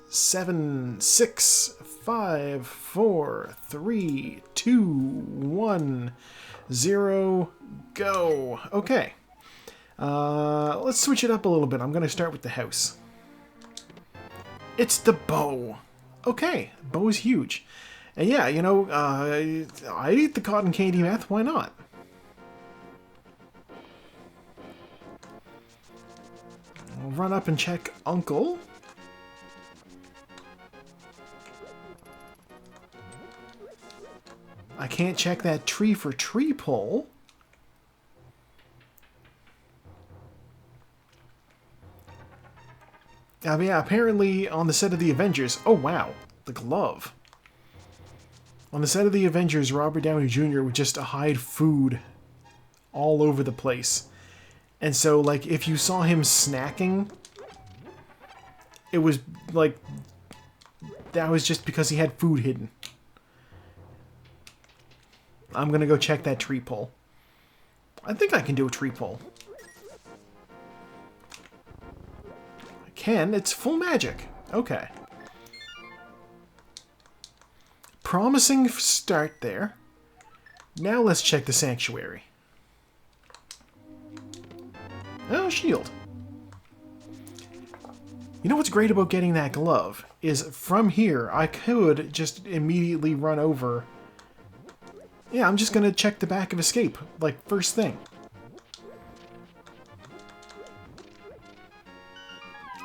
7, 6, 5, 4, 3, 2, 1, 0, go. Okay. Let's switch it up a little bit. I'm going to start with the house. It's the bow. Okay, bow is huge. And yeah, you know, I'd eat the cotton candy meth. Why not? I'll run up and check Uncle. I can't check that tree for tree pull. Yeah, apparently on the set of the Avengers... Oh, wow. The glove. On the set of the Avengers, Robert Downey Jr. would just hide food all over the place. And so, like, if you saw him snacking, it was, like... That was just because he had food hidden. I'm gonna go check that tree pull. I think I can do a tree pull. I can. It's full magic. Okay. Promising start there. Now let's check the sanctuary. Oh, shield. You know what's great about getting that glove? Is from here, I could just immediately run over... Yeah, I'm just gonna check the back of escape, like, first thing.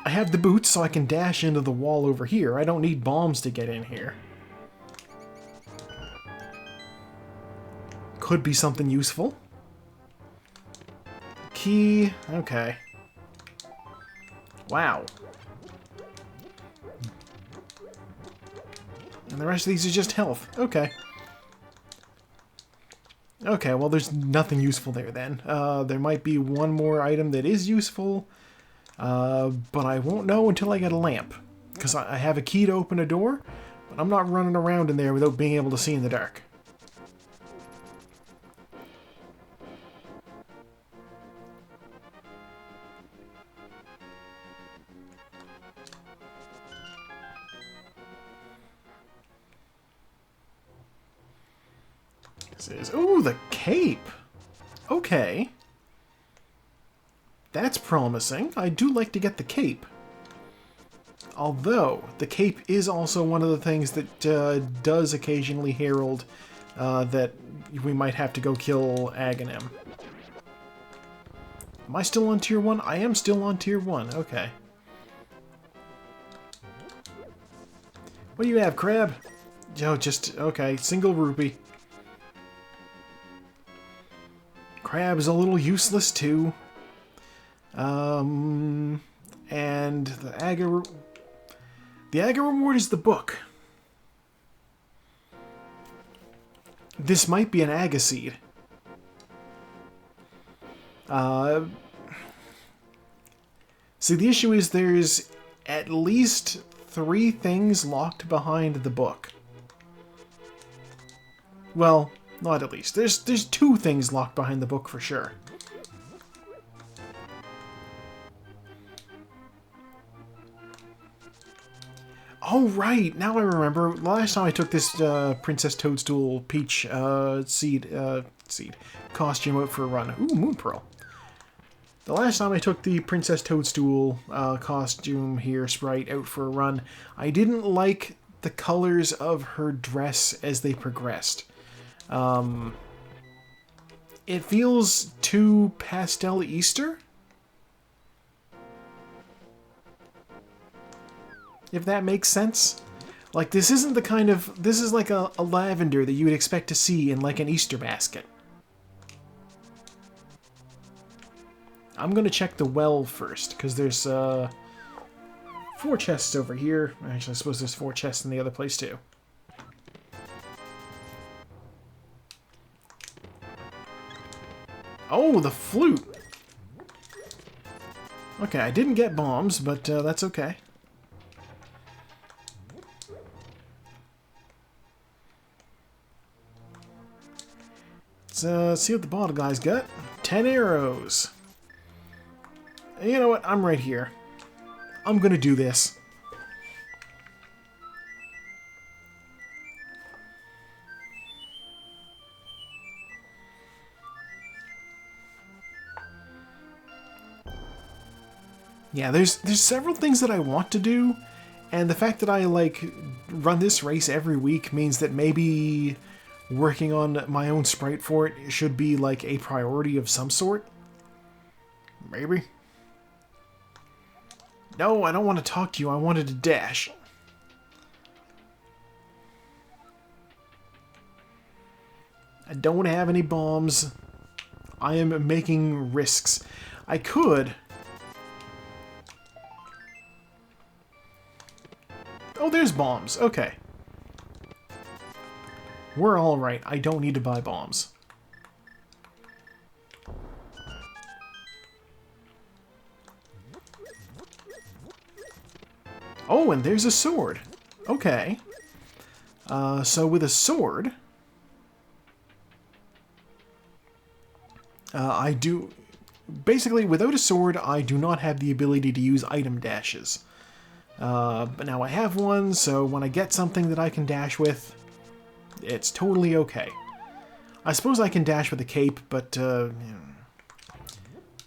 I have the boots, so I can dash into the wall over here. I don't need bombs to get in here. Could be something useful. Key, okay. Wow. And the rest of these are just health. Okay. Okay, well, there's nothing useful there then. There might be one more item that is useful, but I won't know until I get a lamp. Because I have a key to open a door, but I'm not running around in there without being able to see in the dark. Ooh, the cape! Okay. That's promising. I do like to get the cape. Although, the cape is also one of the things that does occasionally herald that we might have to go kill Aghanim. Am I still on tier 1? I am still on tier 1. Okay. What do you have, Crab? Oh, just... Okay, single rupee. Crab's a little useless too. And the Aga reward is the book. This might be an Aga seed. See, the issue is there's at least 3 things locked behind the book. Well, not at least. There's 2 things locked behind the book for sure. Oh, right! Now I remember. Last time I took this Princess Toadstool Peach seed costume out for a run. Ooh, Moon Pearl. The last time I took the Princess Toadstool costume here, sprite, out for a run, I didn't like the colors of her dress as they progressed. It feels too pastel Easter? If that makes sense. Like, this isn't the kind of... This is like a lavender that you would expect to see in, like, an Easter basket. I'm gonna check the well first, because there's, 4 chests over here. Actually, I suppose there's 4 chests in the other place, too. Oh, the flute! Okay, I didn't get bombs, but that's okay. Let's see what the bottle guy's got. 10 arrows. You know what? I'm right here. I'm gonna do this. Yeah, there's several things that I want to do, and the fact that I, like, run this race every week means that maybe working on my own sprite for it should be, like, a priority of some sort. Maybe. No, I don't want to talk to you. I wanted to dash. I don't have any bombs. I am making risks. I could... Oh, there's bombs. Okay. We're alright. I don't need to buy bombs. Oh, and there's a sword. Okay. So with a sword... I do... Basically, without a sword, I do not have the ability to use item dashes. But now I have one, so when I get something that I can dash with, it's totally okay. I suppose I can dash with a cape, but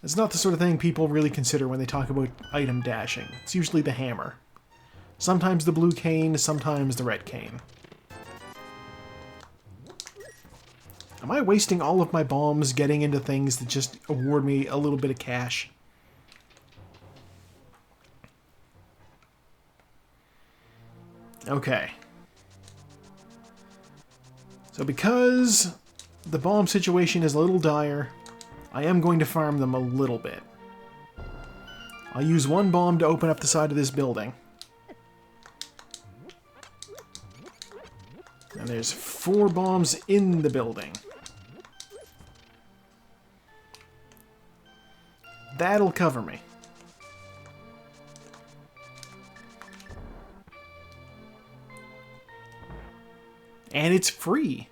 it's not the sort of thing people really consider when they talk about item dashing. It's usually the hammer. Sometimes the blue cane, sometimes the red cane. Am I wasting all of my bombs getting into things that just award me a little bit of cash? Okay. So because the bomb situation is a little dire, I am going to farm them a little bit. I'll use one bomb to open up the side of this building. And there's 4 bombs in the building. That'll cover me. And it's free.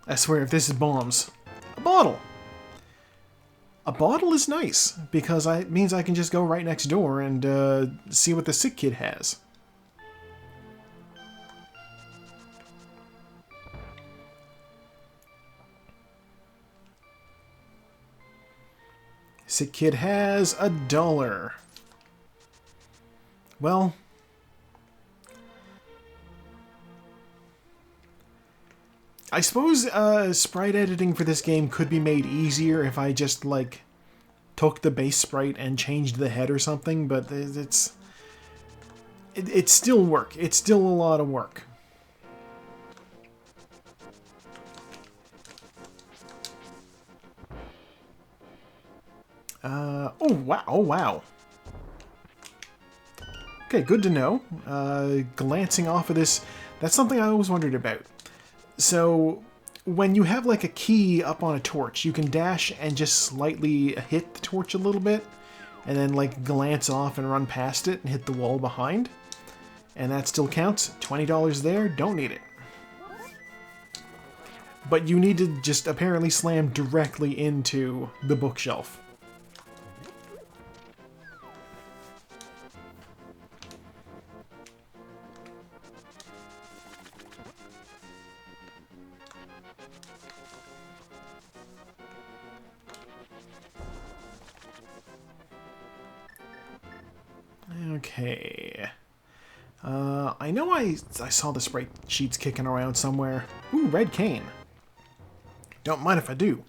I swear, if this is bombs... A bottle! A bottle is nice, because it means I can just go right next door and see what the sick kid has. Sick kid has $1. Well... I suppose sprite editing for this game could be made easier if I just, like, took the base sprite and changed the head or something, but it's still work. It's still a lot of work. Oh, wow. Oh, wow. Okay, good to know. Glancing off of this, that's something I always wondered about. So, when you have like a key up on a torch, you can dash and just slightly hit the torch a little bit, and then like glance off and run past it and hit the wall behind. And that still counts. $20 there, don't need it. But you need to just apparently slam directly into the bookshelf. Okay. I know I saw the sprite sheets kicking around somewhere. Ooh, red cane. Don't mind if I do.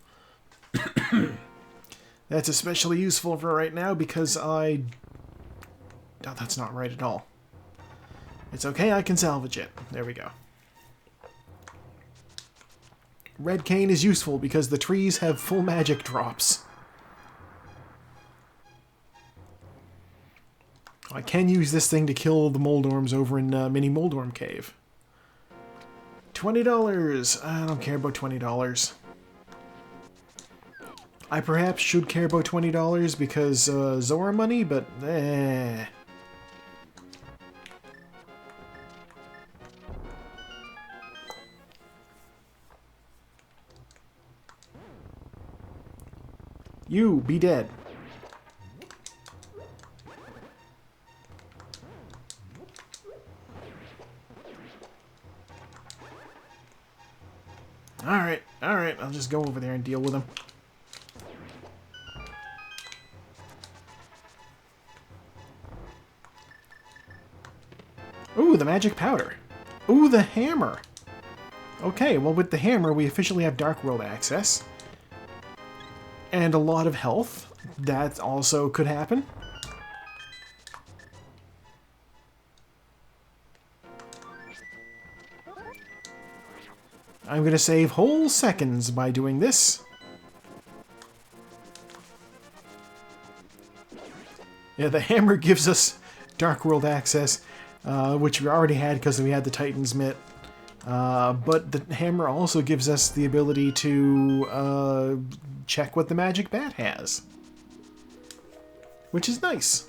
That's especially useful for right now because I... Oh, that's not right at all. It's okay, I can salvage it. There we go. Red cane is useful because the trees have full magic drops. I can use this thing to kill the Moldorms over in Mini Moldorm Cave. $20! I don't care about $20. I perhaps should care about $20 because Zora money, but eh. You, be dead. Alright, I'll just go over there and deal with him. Ooh, the magic powder. Ooh, the hammer. Okay, well with the hammer we officially have Dark World access. And a lot of health. That also could happen. I'm going to save whole seconds by doing this. Yeah, the hammer gives us Dark World access, which we already had because we had the Titan's Mitt. But the hammer also gives us the ability to check what the magic bat has. Which is nice.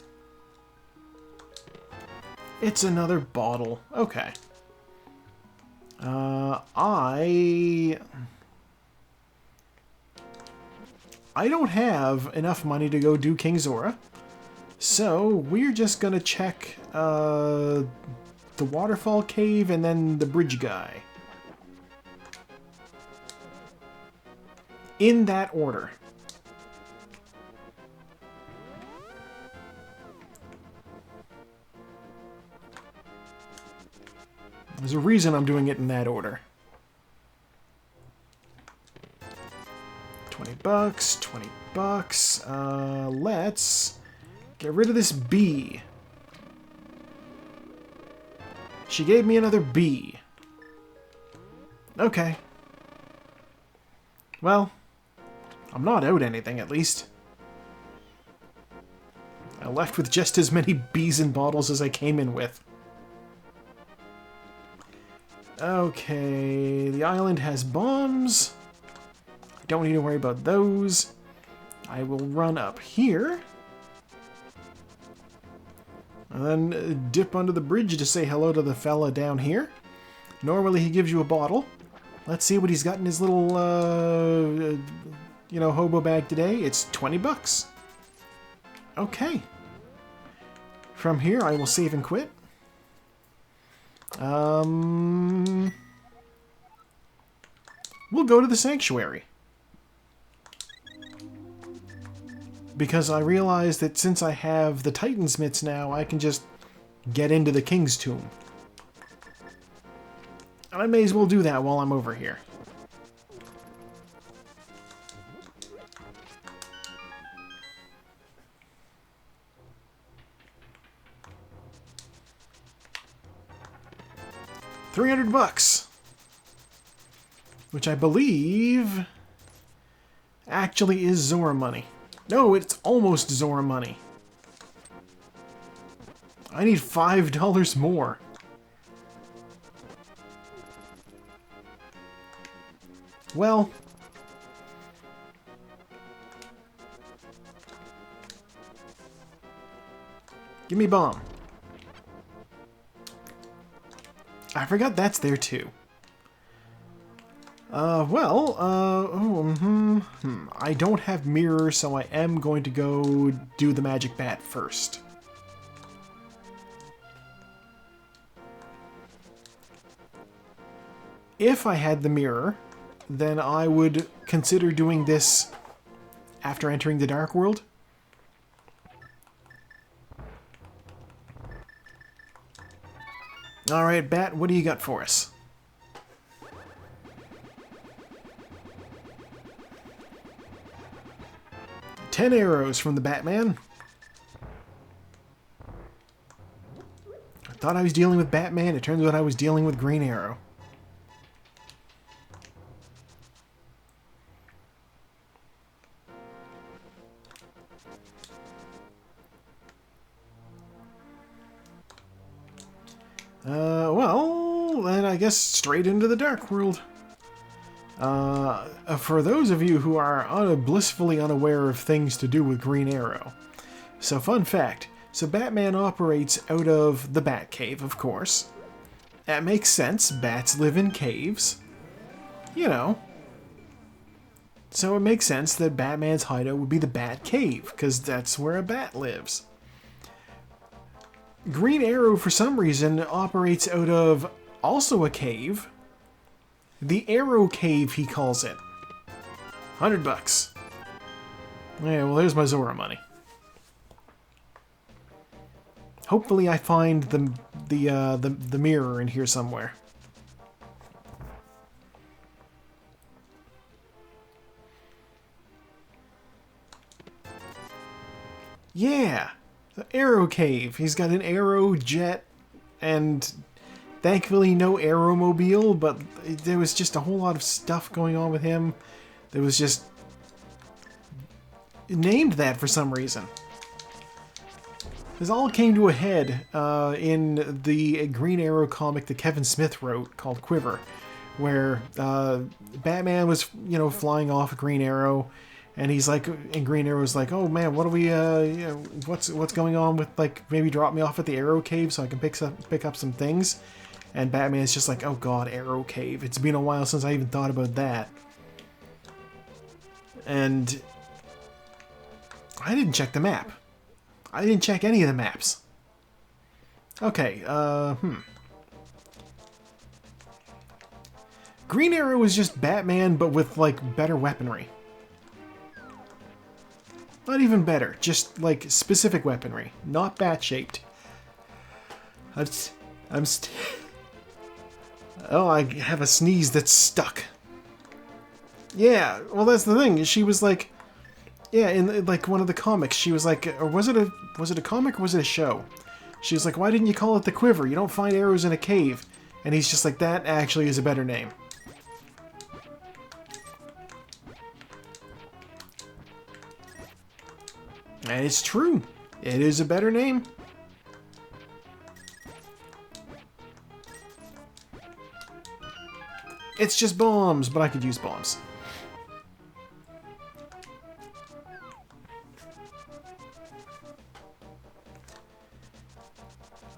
It's another bottle. Okay. I don't have enough money to go do King Zora, so we're just gonna check the waterfall cave and then the bridge guy. In that order. There's a reason I'm doing it in that order. 20 bucks, 20 bucks. Let's get rid of this bee. She gave me another bee. Okay. Well, I'm not out anything, at least. I left with just as many bees and bottles as I came in with. Okay, the island has bombs. Don't need to worry about those. I will run up here. And then dip under the bridge to say hello to the fella down here. Normally he gives you a bottle. Let's see what he's got in his little, hobo bag today. It's 20 bucks. Okay. From here, I will save and quit. We'll go to the sanctuary. Because I realize that since I have the Titan's Mitts now, I can just get into the King's Tomb. And I may as well do that while I'm over here. $300, which I believe actually is Zora money. No, it's almost Zora money. I need $5 more. Well, give me bomb. I forgot that's there too. I don't have mirror, so I am going to go do the magic bat first. If I had the mirror, then I would consider doing this after entering the Dark World. Alright, Bat, what do you got for us? Ten arrows from the Batman. I thought I was dealing with Batman, it turns out I was dealing with Green Arrow. Well, then I guess straight into the Dark World. For those of you who are blissfully unaware of things to do with Green Arrow. So, fun fact. So, Batman operates out of the Batcave, of course. That makes sense. Bats live in caves. You know. So, it makes sense that Batman's hideout would be the Batcave, because that's where a bat lives. Green Arrow, for some reason, operates out of also a cave. The Arrow Cave, he calls it. $100. Yeah, well, there's my Zora money. Hopefully I find the mirror in here somewhere. Yeah! The arrow cave. He's got an arrow jet and thankfully no aeromobile, but there was just a whole lot of stuff going on with him. There was just named that for some reason. This all came to a head in the Green Arrow comic that Kevin Smith wrote called Quiver, where Batman was, you know, flying off a Green Arrow, and he's like, and Green Arrow's like, oh man, what are we, you know, what's going on with, like, maybe drop me off at the Arrow Cave so I can pick up some things, and Batman's just like, oh god, Arrow Cave, it's been a while since I even thought about that, and I didn't check the map. I didn't check any of the maps. Okay, Green Arrow is just Batman, but with, like, better weaponry. Not even better, just, like, specific weaponry. Not bat-shaped. Oh, I have a sneeze that's stuck. Yeah, well, that's the thing. She was like... Yeah, in like one of the comics, she was like, or was it a comic or was it a show? She was like, why didn't you call it the Quiver? You don't find arrows in a cave. And he's just like, that actually is a better name. And it's true. It is a better name. It's just bombs, but I could use bombs.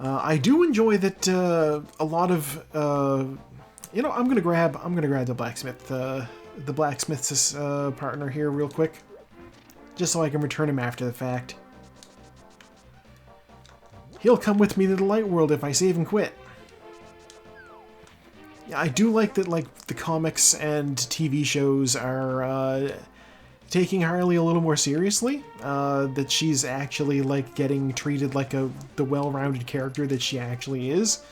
I do enjoy that a lot of you know, I'm gonna grab the blacksmith's partner here real quick, just so I can return him after the fact. He'll come with me to the light world if I save and quit. Yeah, I do like that, like, the comics and TV shows are taking Harley a little more seriously, that she's actually, like, getting treated like the well-rounded character that she actually is.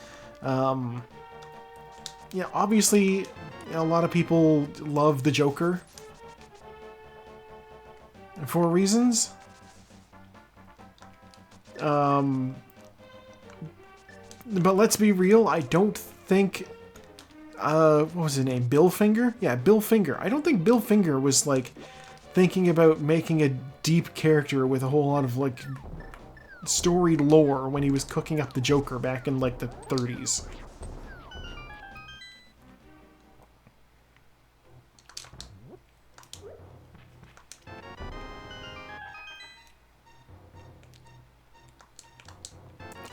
Yeah, obviously, a lot of people love the Joker for reasons. But let's be real, I don't think... what was his name? Bill Finger? Yeah, Bill Finger. I don't think Bill Finger was, like, thinking about making a deep character with a whole lot of, like, storied lore when he was cooking up the Joker back in, like, the 30s.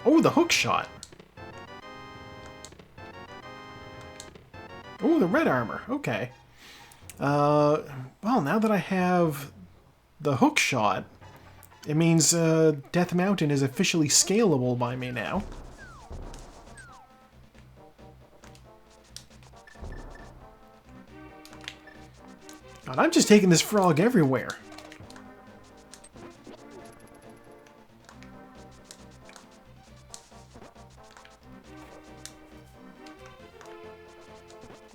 Oh, the hook shot. Oh, the red armor. Okay. Well, now that I have the hook shot, it means Death Mountain is officially scalable by me now. God, I'm just taking this frog everywhere.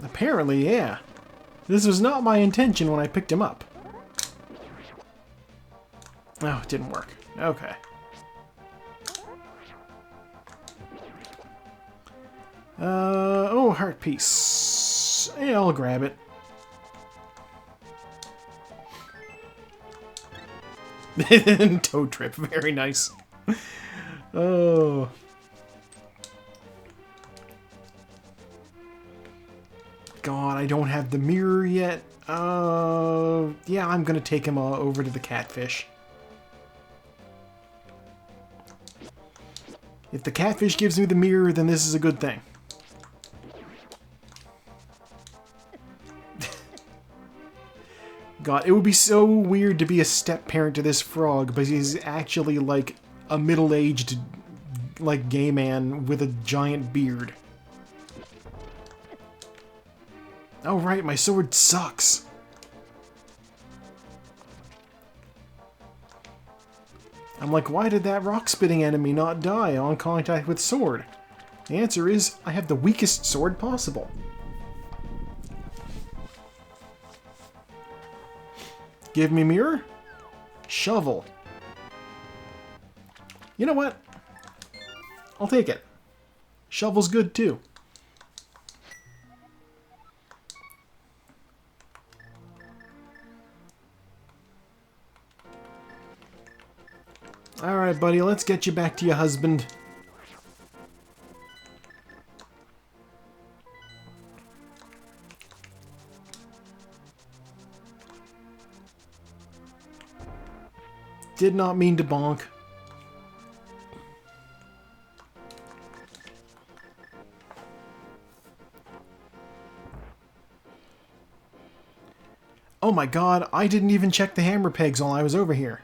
Apparently, yeah. This was not my intention when I picked him up. Oh, it didn't work. Okay. Oh, heart piece. Yeah, I'll grab it. Toad trip, very nice. Oh. God, I don't have the mirror yet. Yeah, I'm gonna take him over to the catfish. If the catfish gives me the mirror, then this is a good thing. God, it would be so weird to be a step-parent to this frog, but he's actually, like, a middle-aged, like, gay man with a giant beard. Oh, right, my sword sucks. I'm like, why did that rock-spitting enemy not die on contact with sword? The answer is, I have the weakest sword possible. Give me mirror. Shovel. You know what? I'll take it. Shovel's good too. Alright, buddy, let's get you back to your husband. Did not mean to bonk. Oh my god, I didn't even check the hammer pegs while I was over here.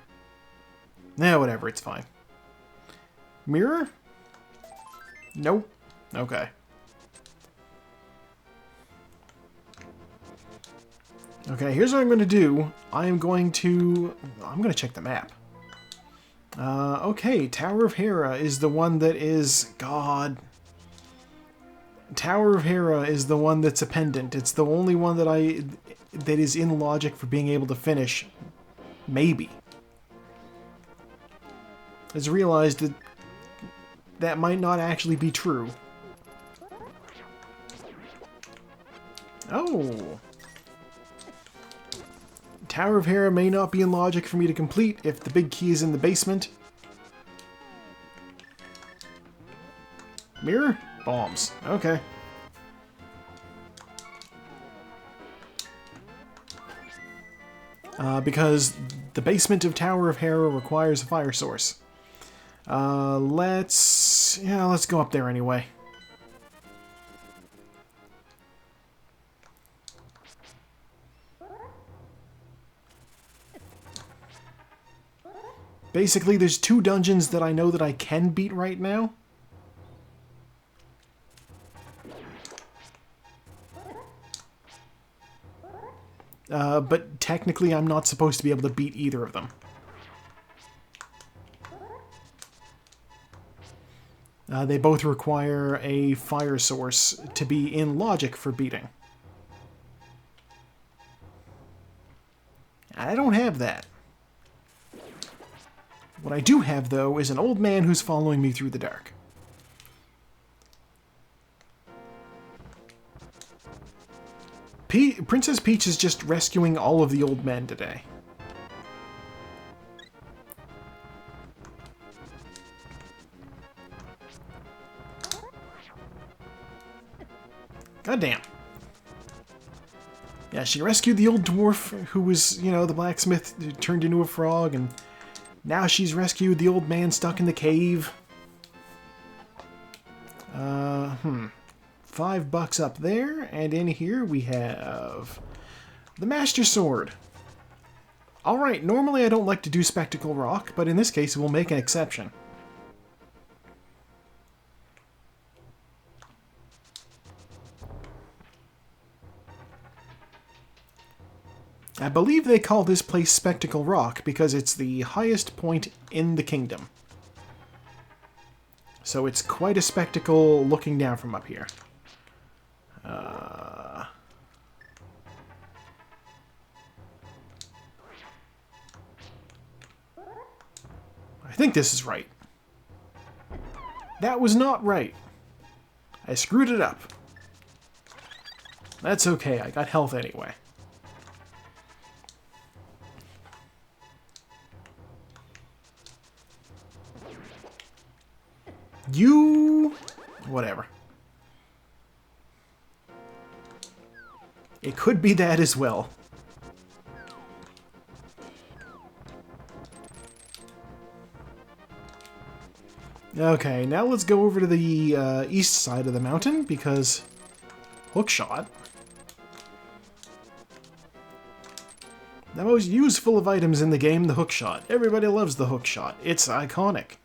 Nah, whatever, it's fine. Mirror? Nope. Okay. Okay, here's what I'm going to do. I'm going to check the map. Okay, Tower of Hera is the one that is... God. Tower of Hera is the one that's a pendant. It's the only one that is in logic for being able to finish. Maybe. I just realized that that might not actually be true. Oh. Tower of Hera may not be in logic for me to complete if the big key is in the basement. Mirror? Bombs. Okay. Because the basement of Tower of Hera requires a fire source. Let's go up there anyway. Basically, there's two dungeons that I know that I can beat right now. But technically, I'm not supposed to be able to beat either of them. They both require a fire source to be in logic for beating. I don't have that. What I do have, though, is an old man who's following me through the dark. Princess Peach is just rescuing all of the old men today. Goddamn. Yeah, she rescued the old dwarf who was, you know, the blacksmith who turned into a frog, and now she's rescued the old man stuck in the cave. $5 up there, and in here we have the Master Sword. Alright, normally I don't like to do Spectacle Rock, but in this case we'll make an exception. I believe they call this place Spectacle Rock because it's the highest point in the kingdom. So it's quite a spectacle looking down from up here. I think this is right. That was not right. I screwed it up. That's okay, I got health anyway. Whatever. It could be that as well. Okay, now let's go over to the east side of the mountain, because hookshot. The most useful of items in the game, the hookshot. Everybody loves the hookshot. It's iconic.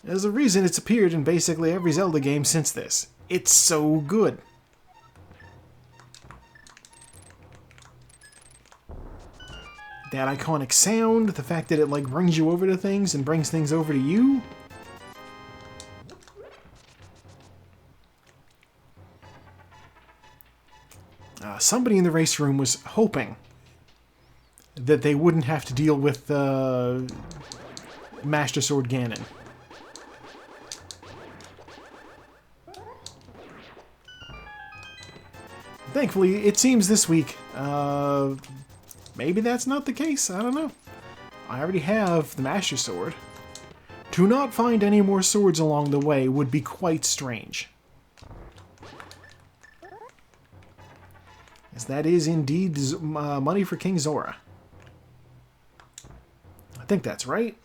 There's a reason it's appeared in basically every Zelda game since this. It's so good. That iconic sound, the fact that it like brings you over to things and brings things over to you. Somebody in the race room was hoping that they wouldn't have to deal with Master Sword Ganon. Thankfully, it seems this week, maybe that's not the case. I don't know. I already have the Master Sword. To not find any more swords along the way would be quite strange. As that is indeed money for King Zora. I think that's right.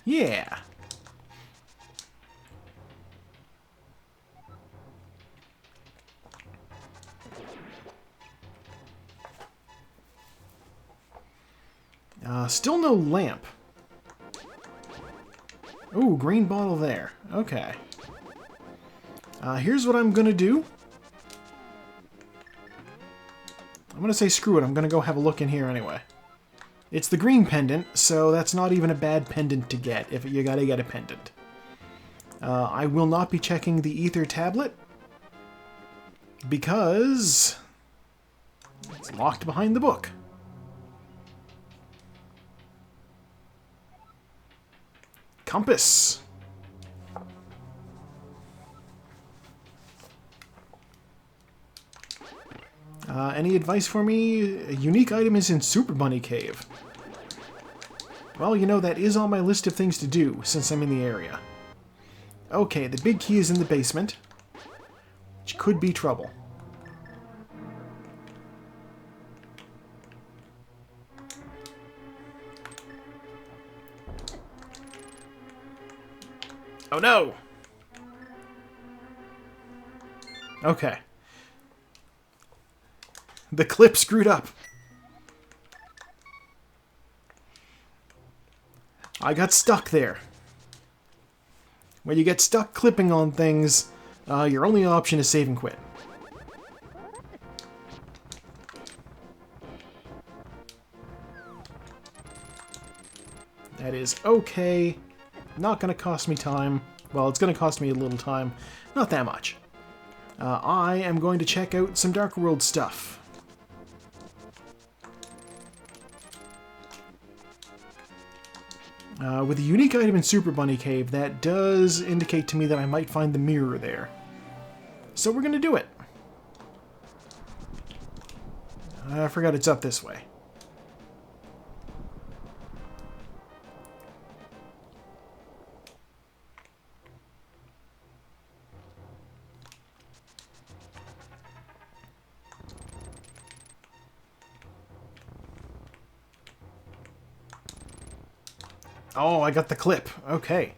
Yeah. Still no lamp. Ooh, green bottle there. Okay. Here's what I'm gonna do. I'm gonna say screw it. I'm gonna go have a look in here anyway. It's the green pendant, so that's not even a bad pendant to get if you gotta get a pendant. I will not be checking the ether tablet because it's locked behind the book. Compass. Any advice for me? A unique item is in Super Bunny Cave. Well, you know, that is on my list of things to do since I'm in the area. Okay, the big key is in the basement, which could be trouble. Oh no! Okay. The clip screwed up. I got stuck there. When you get stuck clipping on things, your only option is save and quit. That is okay. Not going to cost me time. Well, it's going to cost me a little time. Not that much. I am going to check out some Dark World stuff. With a unique item in Super Bunny Cave, that does indicate to me that I might find the mirror there. So we're going to do it. I forgot it's up this way. Oh, I got the clip. Okay.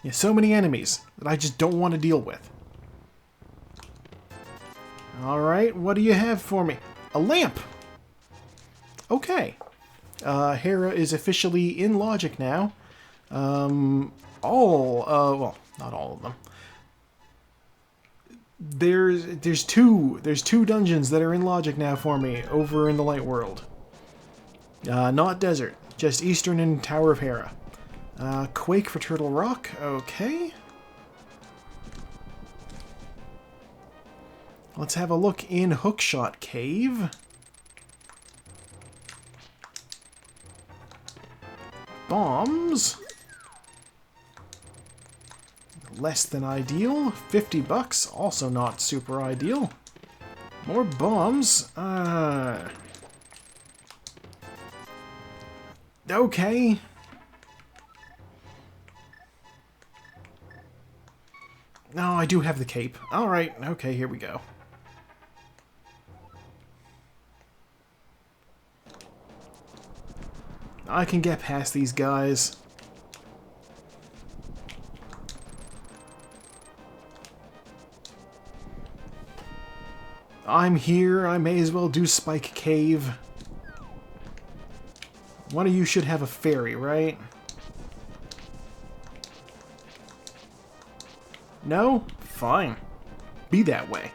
Yeah, so many enemies that I just don't want to deal with. Alright, what do you have for me? A lamp! Okay. Hera is officially in Logic now. Well, not all of them. There's two dungeons that are in Logic now for me over in the Light World. Not Desert, just Eastern and Tower of Hera. Quake for Turtle Rock, okay. Let's have a look in Hookshot Cave. Bombs. Less than ideal. 50 bucks, also not super ideal. More bombs. Okay. No, I do have the cape. Alright, okay, here we go. I can get past these guys. I'm here, I may as well do Spike Cave. One of you should have a fairy, right? No? Fine. Be that way.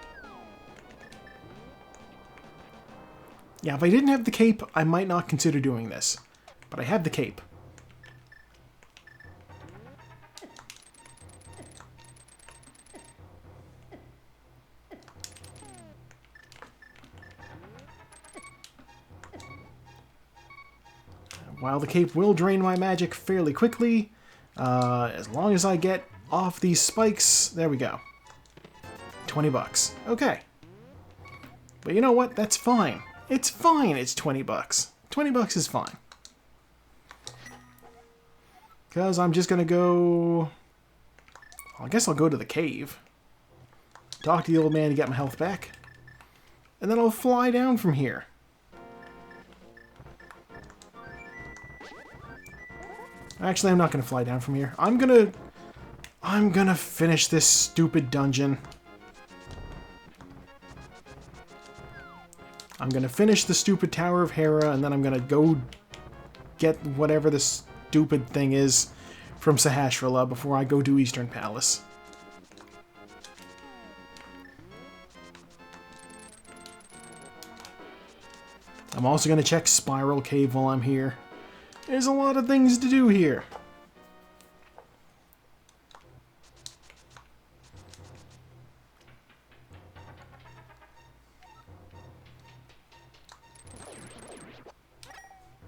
Yeah, if I didn't have the cape, I might not consider doing this. But I have the cape. While the cape will drain my magic fairly quickly, as long as I get off these spikes, there we go. 20 bucks. Okay. But you know what? That's fine. It's fine, it's 20 bucks. 20 bucks is fine. Because I'm just gonna go... I guess I'll go to the cave. Talk to the old man to get my health back. And then I'll fly down from here. Actually, I'm not gonna fly down from here. I'm gonna finish this stupid dungeon. I'm gonna finish the stupid Tower of Hera, and then I'm gonna go get whatever the stupid thing is from Sahasrahla before I go to Eastern Palace. I'm also gonna check Spiral Cave while I'm here. There's a lot of things to do here.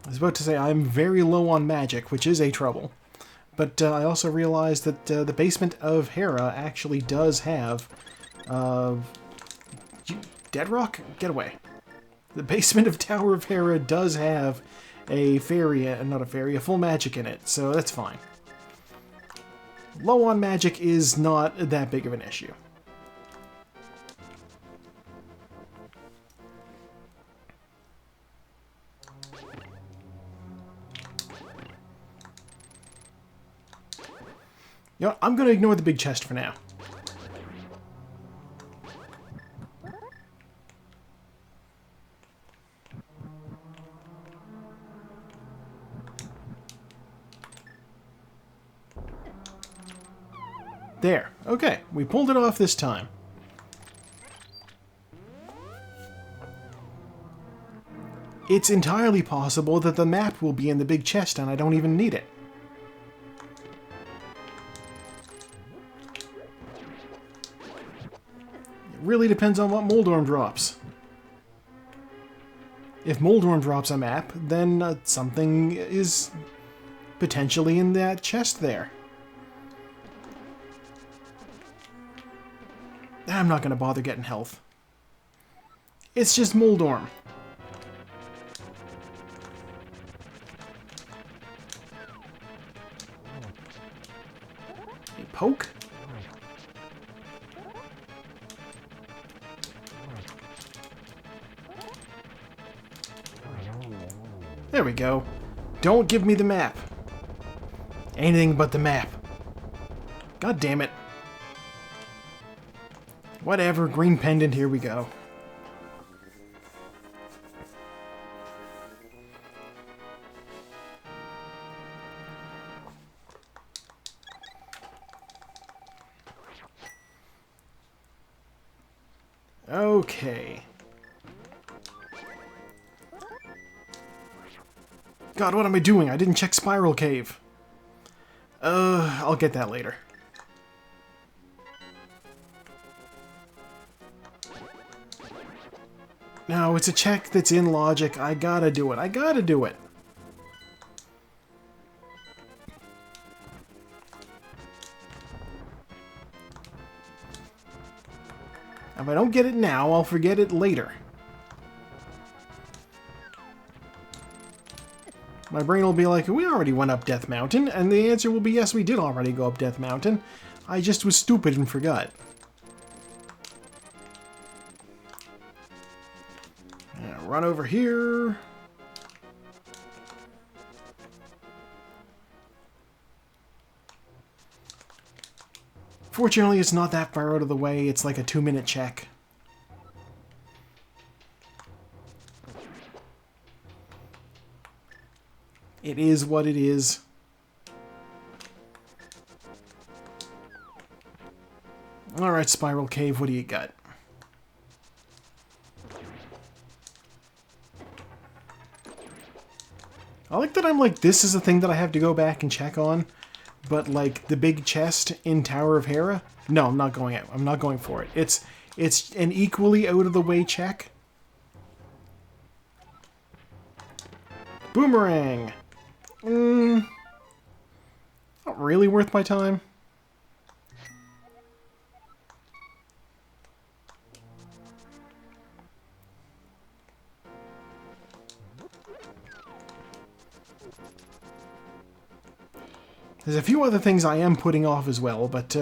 I was about to say I'm very low on magic, which is a trouble. But I also realized that the basement of Hera actually does have... Dead Rock? Get away. The basement of Tower of Hera does have a fairy, not a fairy, a full magic in it, so that's fine. Low on magic is not that big of an issue. You know what? I'm going to ignore the big chest for now. There. Okay, we pulled it off this time. It's entirely possible that the map will be in the big chest and I don't even need it. It really depends on what Moldorm drops. If Moldorm drops a map, then something is potentially in that chest there. I'm not going to bother getting health. It's just Moldorm. A poke? There we go. Don't give me the map. Anything but the map. God damn it. Whatever, green pendant, here we go. Okay. God, what am I doing? I didn't check Spiral Cave. I'll get that later. No, it's a check that's in logic. I gotta do it. I gotta do it. If I don't get it now, I'll forget it later. My brain will be like, we already went up Death Mountain, and the answer will be yes, we did already go up Death Mountain. I just was stupid and forgot. Run over here. Fortunately, it's not that far out of the way. It's like a 2-minute check. It is what it is. Alright, Spiral Cave, what do you got? I like that I'm like, this is a thing that I have to go back and check on, but like the big chest in Tower of Hera? No, I'm not going out. I'm not going for it. It's an equally out of the way check. Boomerang! Not really worth my time. There's a few other things I am putting off as well, but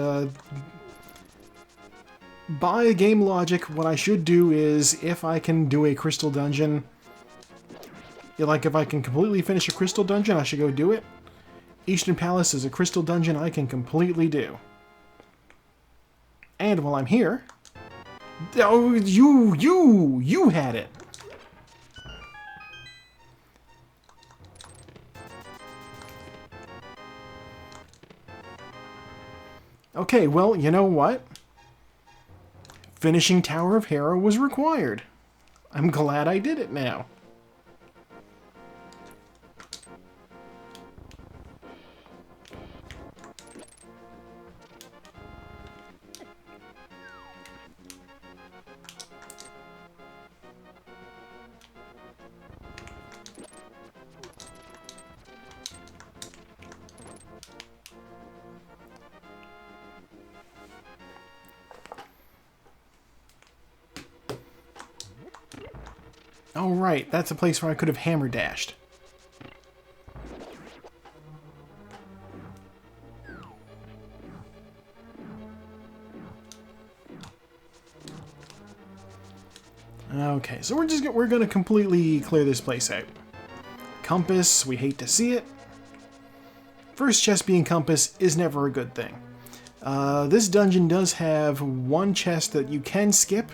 by game logic, what I should do is, if I can do a crystal dungeon, like if I can completely finish a crystal dungeon, I should go do it. Eastern Palace is a crystal dungeon I can completely do. And while I'm here... Oh, you had it! Okay, well, you know what? Finishing Tower of Hera was required. I'm glad I did it now. Oh, right. That's a place where I could have hammer dashed. Okay, so we're gonna completely clear this place out. Compass, we hate to see it. First chest being compass is never a good thing. This dungeon does have one chest that you can skip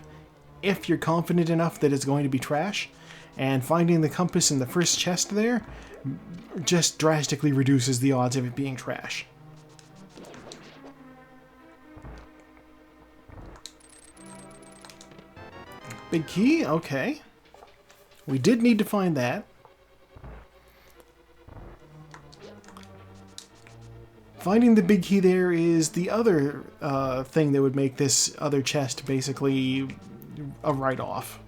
if you're confident enough that it's going to be trash, and finding the compass in the first chest there just drastically reduces the odds of it being trash. Big key, okay. We did need to find that. Finding the big key there is the other thing that would make this other chest basically a write-off.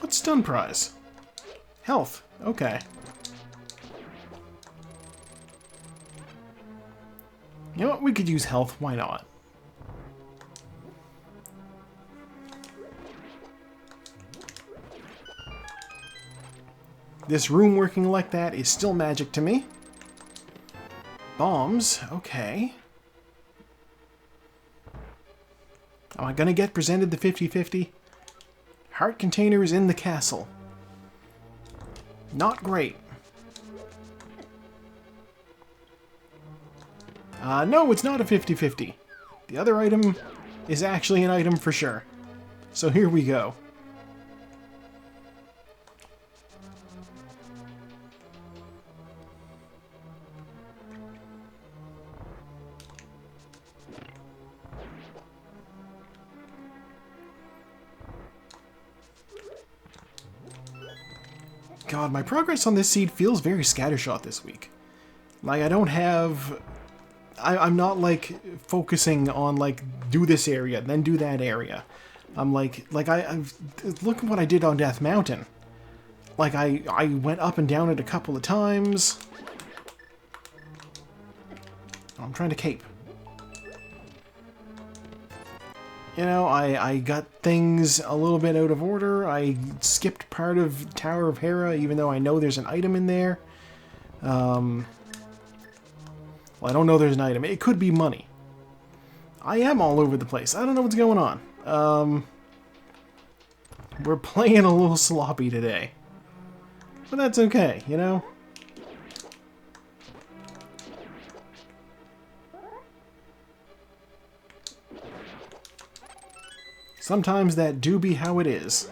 What's stun prize? Health, okay. You know what, we could use health, why not? This room working like that is still magic to me. Bombs, okay. Am I gonna get presented the 50-50? Heart containers in the castle. Not great. No, it's not a 50-50. The other item is actually an item for sure. So here we go. God, my progress on this seed feels very scattershot this week. Like, I don't have... I'm not, like, focusing on, like, do this area, then do that area. I'm like look at what I did on Death Mountain. Like, I went up and down it a couple of times. Oh, I'm trying to cape. You know, I got things a little bit out of order. I skipped part of Tower of Hera, even though I know there's an item in there. Well, I don't know there's an item. It could be money. I am all over the place. I don't know what's going on. We're playing a little sloppy today. But that's okay, you know? Sometimes that do be how it is.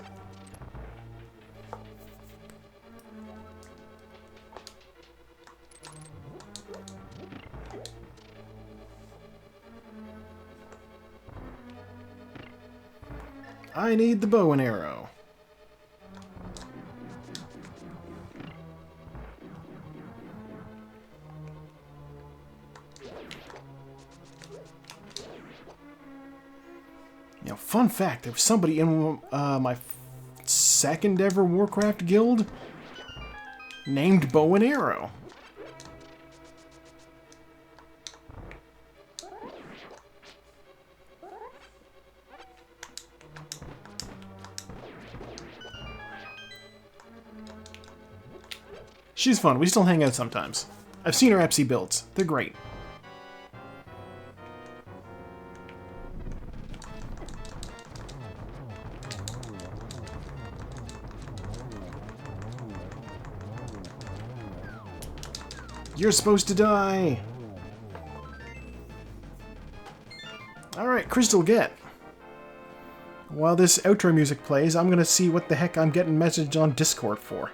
I need the bow and arrow. You know, fun fact, there was somebody in my second ever Warcraft guild named Bow and Arrow. She's fun. We still hang out sometimes. I've seen her Epsy builds. They're great. You're supposed to die! Alright, Crystal Get. While this outro music plays, I'm gonna see what the heck I'm getting messaged on Discord for.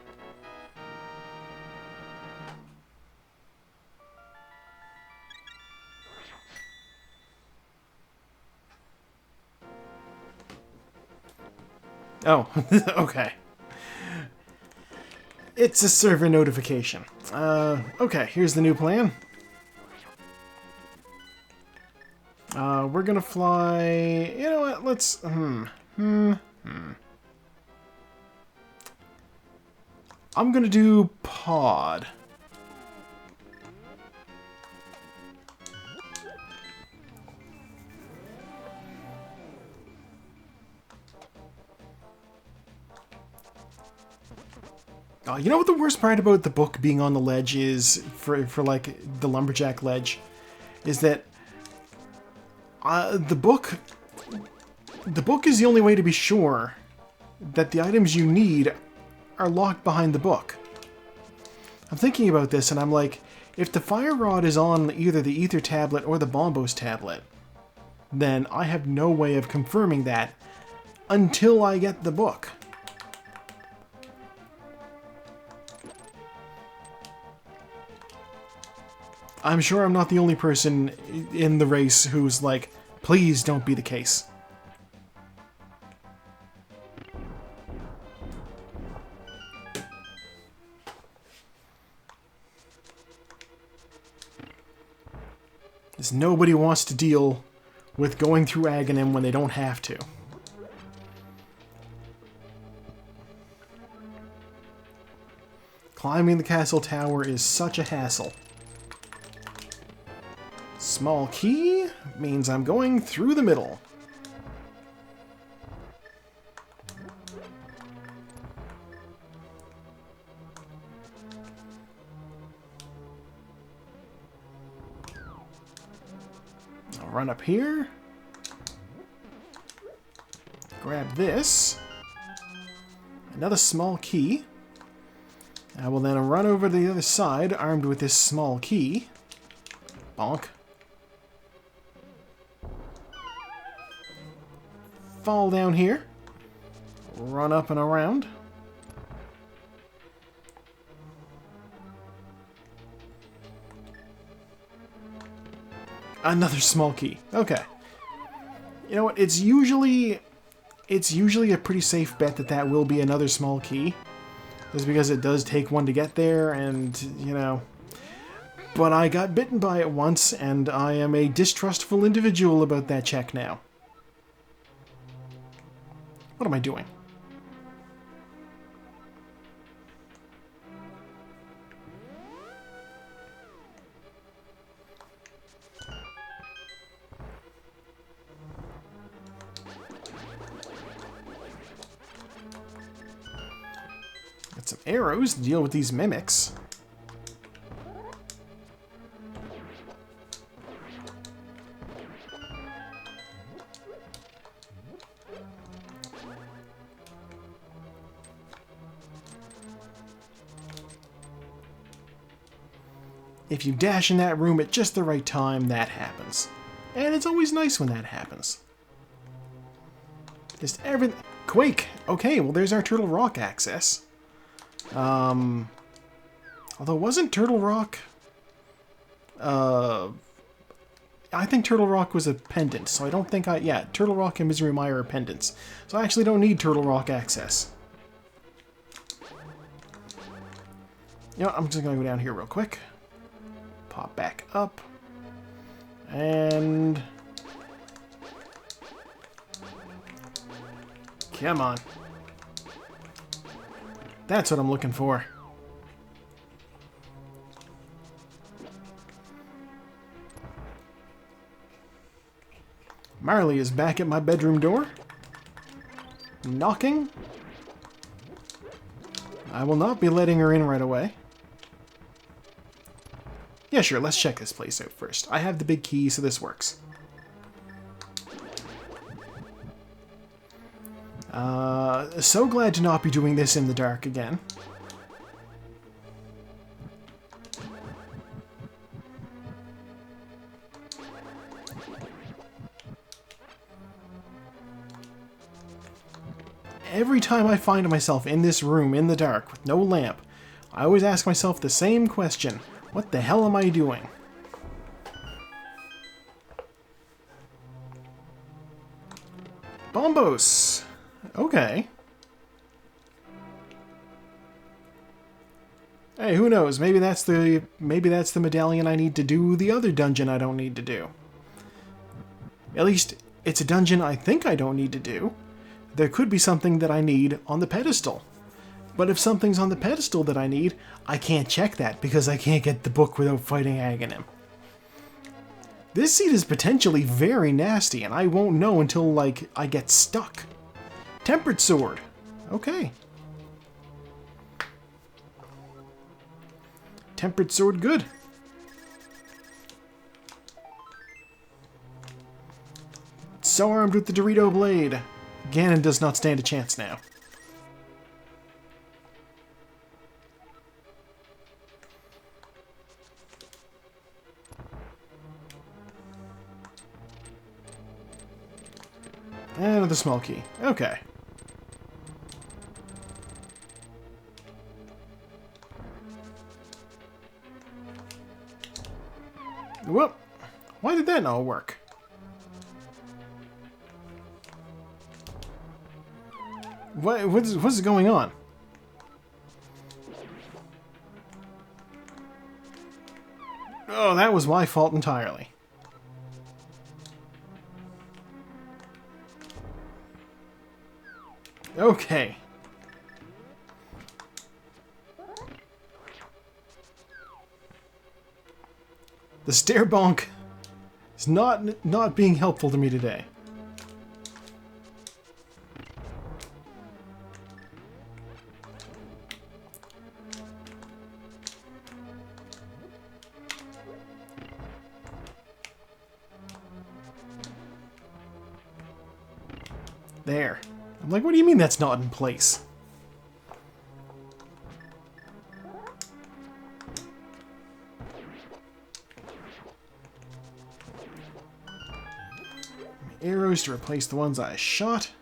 Oh, okay. It's a server notification. Okay, here's the new plan. We're gonna fly... You know what, let's... I'm gonna do pod. You know what the worst part about the book being on the ledge is, for like, the Lumberjack ledge, is that the book is the only way to be sure that the items you need are locked behind the book. I'm thinking about this and I'm like, if the fire rod is on either the ether tablet or the bombos tablet, then I have no way of confirming that until I get the book. I'm sure I'm not the only person in the race who's like, please don't be the case. Because nobody wants to deal with going through Aghanim when they don't have to. Climbing the castle tower is such a hassle. Small key means I'm going through the middle. I'll run up here. Grab this. Another small key. I will then run over to the other side, armed with this small key. Bonk. Fall down here. Run up and around. Another small key. Okay. You know what? It's usually a pretty safe bet that that will be another small key. Just because it does take one to get there, and, you know... But I got bitten by it once, and I am a distrustful individual about that check now. What am I doing? Got some arrows to deal with these mimics. If you dash in that room at just the right time, that happens. And it's always nice when that happens. Just everything... Quake! Okay, well there's our Turtle Rock access. Although wasn't Turtle Rock... I I think Turtle Rock was a pendant, so I don't think yeah, Turtle Rock and Misery Mire are pendants. So I actually don't need Turtle Rock access. You know what, I'm just gonna go down here real quick. Pop back up. And... come on. That's what I'm looking for. Marley is back at my bedroom door. Knocking. I will not be letting her in right away. Yeah, sure, let's check this place out first. I have the big key, so this works. So glad to not be doing this in the dark again. Every time I find myself in this room in the dark with no lamp, I always ask myself the same question. What the hell am I doing? Bombos! Okay. Hey, who knows? Maybe that's the medallion I need to do the other dungeon I don't need to do. At least, it's a dungeon I think I don't need to do. There could be something that I need on the pedestal. But if something's on the pedestal that I need, I can't check that because I can't get the book without fighting Aghanim. This seed is potentially very nasty, and I won't know until, like, I get stuck. Tempered Sword. Okay. Tempered Sword, good. So armed with the Dorito Blade. Ganon does not stand a chance now. And another small key. Okay. Whoop! Why did that not work? What's going on? Oh, that was my fault entirely. Okay. The stair bonk is not being helpful to me today. There. I'm like, what do you mean that's not in place? Arrows to replace the ones I shot.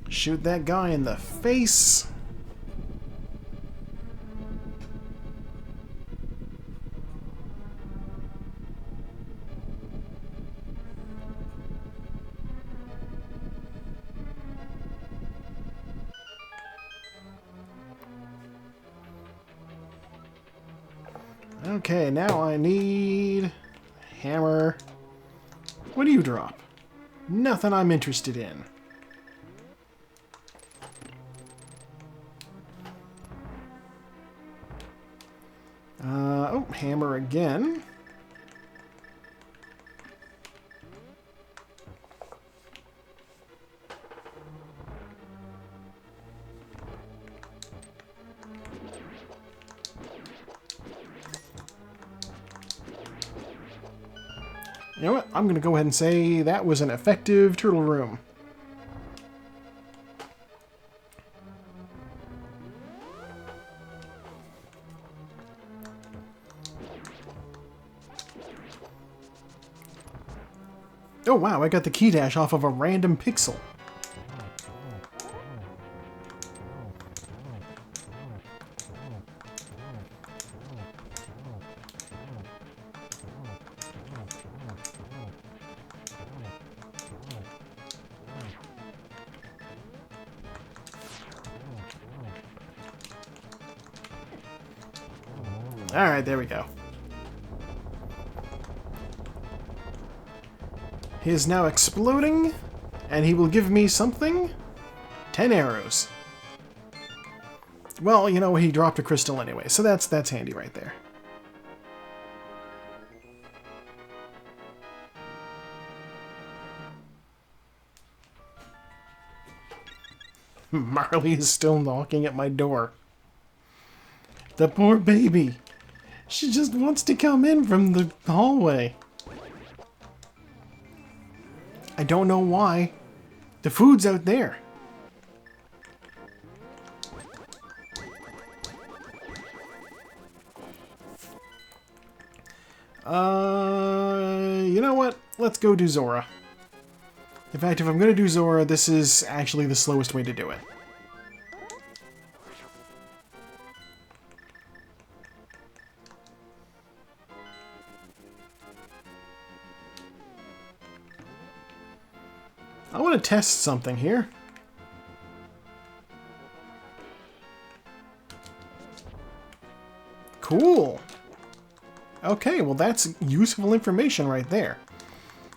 Shoot that guy in the face. Okay, now I need hammer. What do you drop? Nothing I'm interested in. Oh, hammer again. You know what? I'm going to go ahead and say that was an effective turtle room. Oh wow, I got the key dash off of a random pixel. Alright, there we go. He is now exploding, and he will give me something? 10 arrows. Well, you know, he dropped a crystal anyway, so that's handy right there. Marley is still knocking at my door. The poor baby. She just wants to come in from the hallway. I don't know why. The food's out there. You know what? Let's go do Zora. In fact, if I'm going to do Zora, this is actually the slowest way to do it. I want to test something here. Cool. Okay, well that's useful information right there.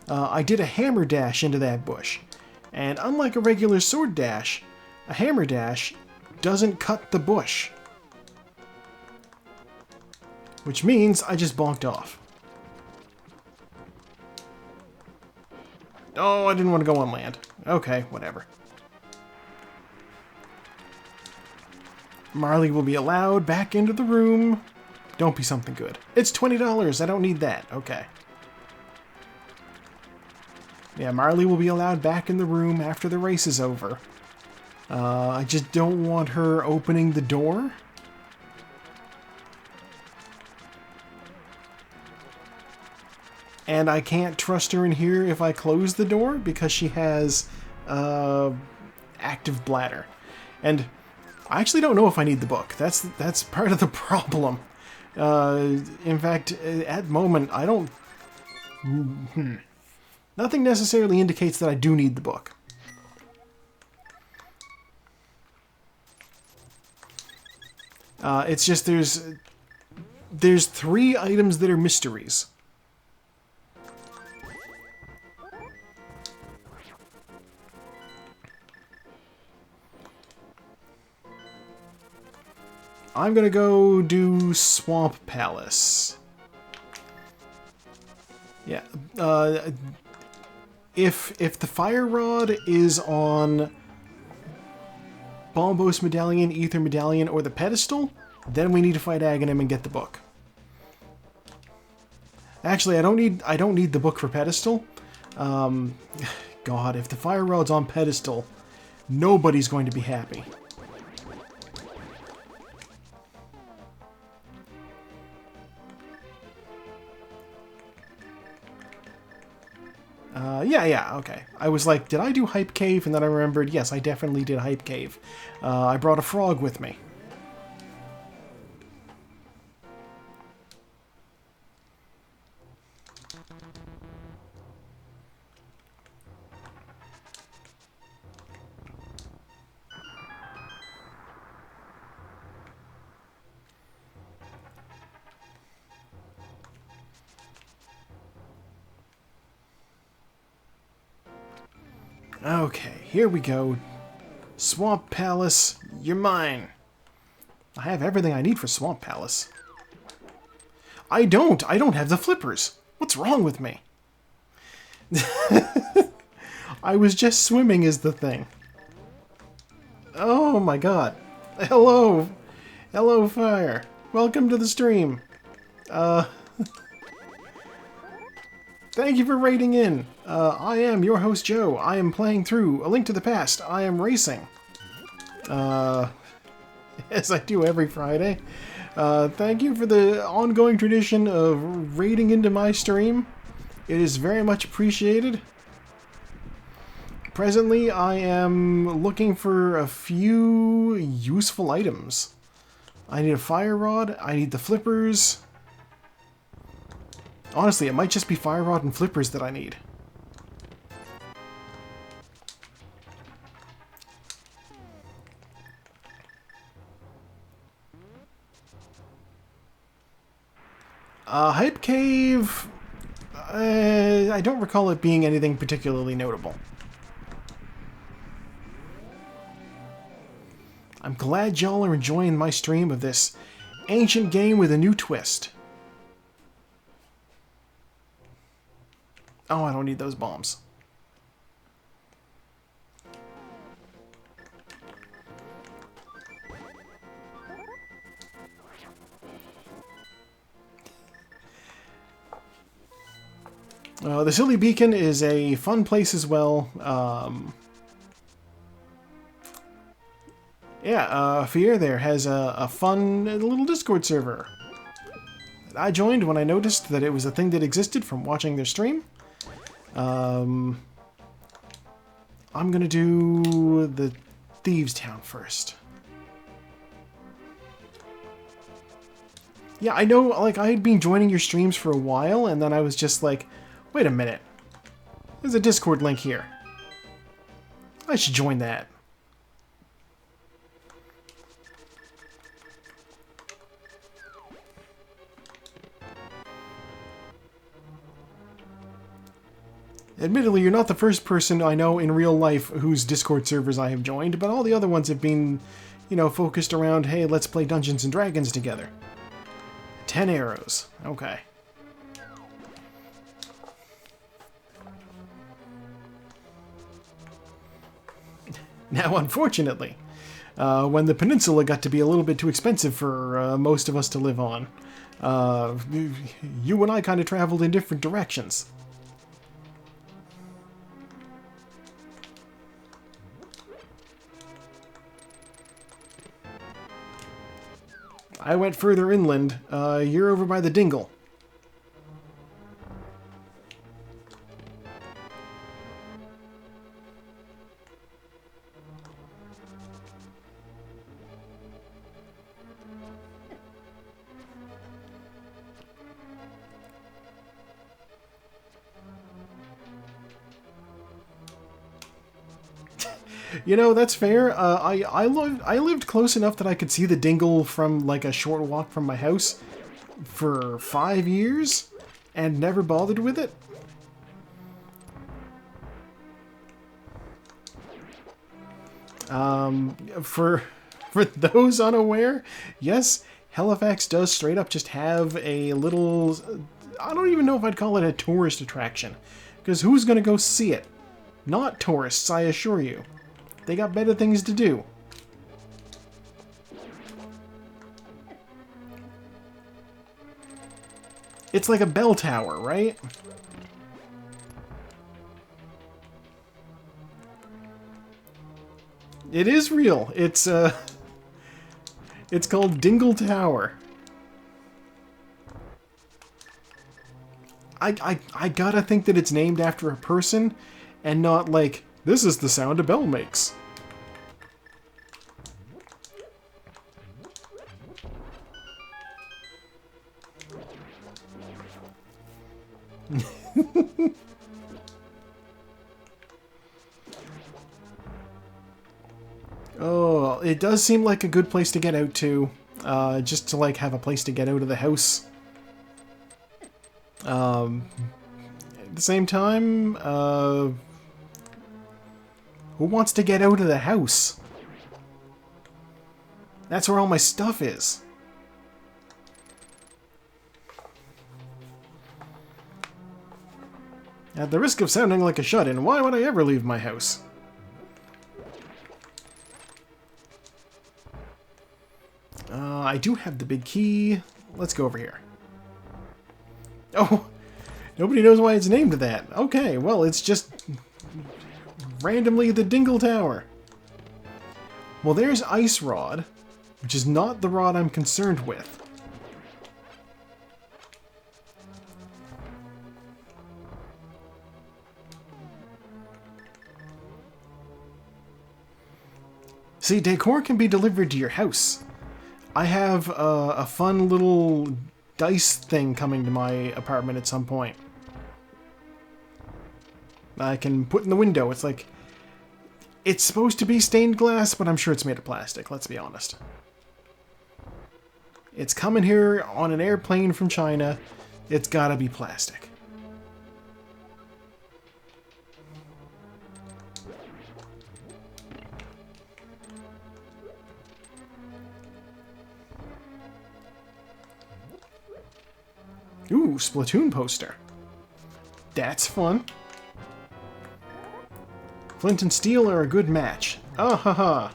I did a hammer dash into that bush, and unlike a regular sword dash, a hammer dash doesn't cut the bush. Which means I just bonked off. Oh, I didn't want to go on land. Okay, whatever. Marley will be allowed back into the room. Don't be something good. It's $20. I don't need that. Okay. Yeah, Marley will be allowed back in the room after the race is over. I just don't want her opening the door. And I can't trust her in here if I close the door because she has active bladder. And I actually don't know if I need the book. That's part of the problem. In fact, at the moment, I don't... Nothing necessarily indicates that I do need the book. It's just there's 3 items that are mysteries. I'm gonna go do Swamp Palace. Yeah, if the Fire Rod is on Bombos Medallion, Ether Medallion, or the Pedestal, then we need to fight Aghanim and get the book. Actually, I don't need the book for Pedestal. God, if the Fire Rod's on Pedestal, nobody's going to be happy. Yeah, okay. I was like, did I do Hype Cave? And then I remembered, yes, I definitely did Hype Cave. I brought a frog with me. Okay, here we go. Swamp Palace, you're mine. I have everything I need for Swamp Palace. I don't have the flippers. What's wrong with me? I was just swimming is the thing. Oh my god. Hello. Hello, Fire. Welcome to the stream. Thank you for raiding in. I am your host, Joe. I am playing through A Link to the Past. I am racing. As I do every Friday. Thank you for the ongoing tradition of raiding into my stream. It is very much appreciated. Presently, I am looking for a few useful items. I need a fire rod. I need the flippers. Honestly, it might just be fire rod and flippers that I need. Hype Cave, I don't recall it being anything particularly notable. I'm glad y'all are enjoying my stream of this ancient game with a new twist. Oh, I don't need those bombs. The Silly Beacon is a fun place as well. Fier there has a fun little Discord server. I joined when I noticed that it was a thing that existed from watching their stream. I'm gonna do the Thieves Town first. Yeah, I know, like, I had been joining your streams for a while, and then I was just like, wait a minute. There's a Discord link here. I should join that. Admittedly, you're not the first person I know in real life whose Discord servers I have joined, but all the other ones have been, you know, focused around, hey, let's play Dungeons & Dragons together. 10 arrows. Okay. Now, unfortunately, when the peninsula got to be a little bit too expensive for most of us to live on, you and I kind of traveled in different directions. I went further inland. You're over by the Dingle. You know, that's fair. I lived close enough that I could see the Dingle from, like, a short walk from my house for 5 years and never bothered with it. For those unaware, yes, Halifax does straight up just have a little... I don't even know if I'd call it a tourist attraction, because who's going to go see it? Not tourists, I assure you. They got better things to do. It's like a bell tower, right? It is real. It's called Dingle Tower. I gotta think that it's named after a person and not like, this is the sound a bell makes. Oh, it does seem like a good place to get out to. Just to, like, have a place to get out of the house. At the same time, who wants to get out of the house? That's where all my stuff is. At the risk of sounding like a shut-in, why would I ever leave my house? I do have the big key. Let's go over here. Oh, nobody knows why it's named that. Okay, well, it's just randomly the Dingle Tower. Well, there's Ice Rod, which is not the rod I'm concerned with. See, decor can be delivered to your house. I have a fun little dice thing coming to my apartment at some point. I can put in the window. It's like... It's supposed to be stained glass, but I'm sure it's made of plastic, let's be honest. It's coming here on an airplane from China, It's gotta be plastic. Ooh, Splatoon poster. That's fun. Flint and steel are a good match. Ah ha ha.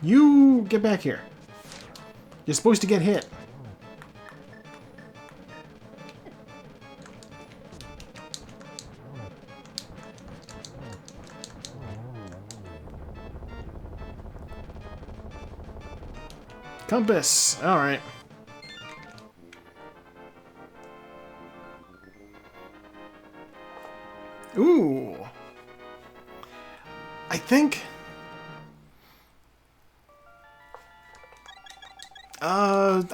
You get back here. You're supposed to get hit. Compass. All right. Ooh. I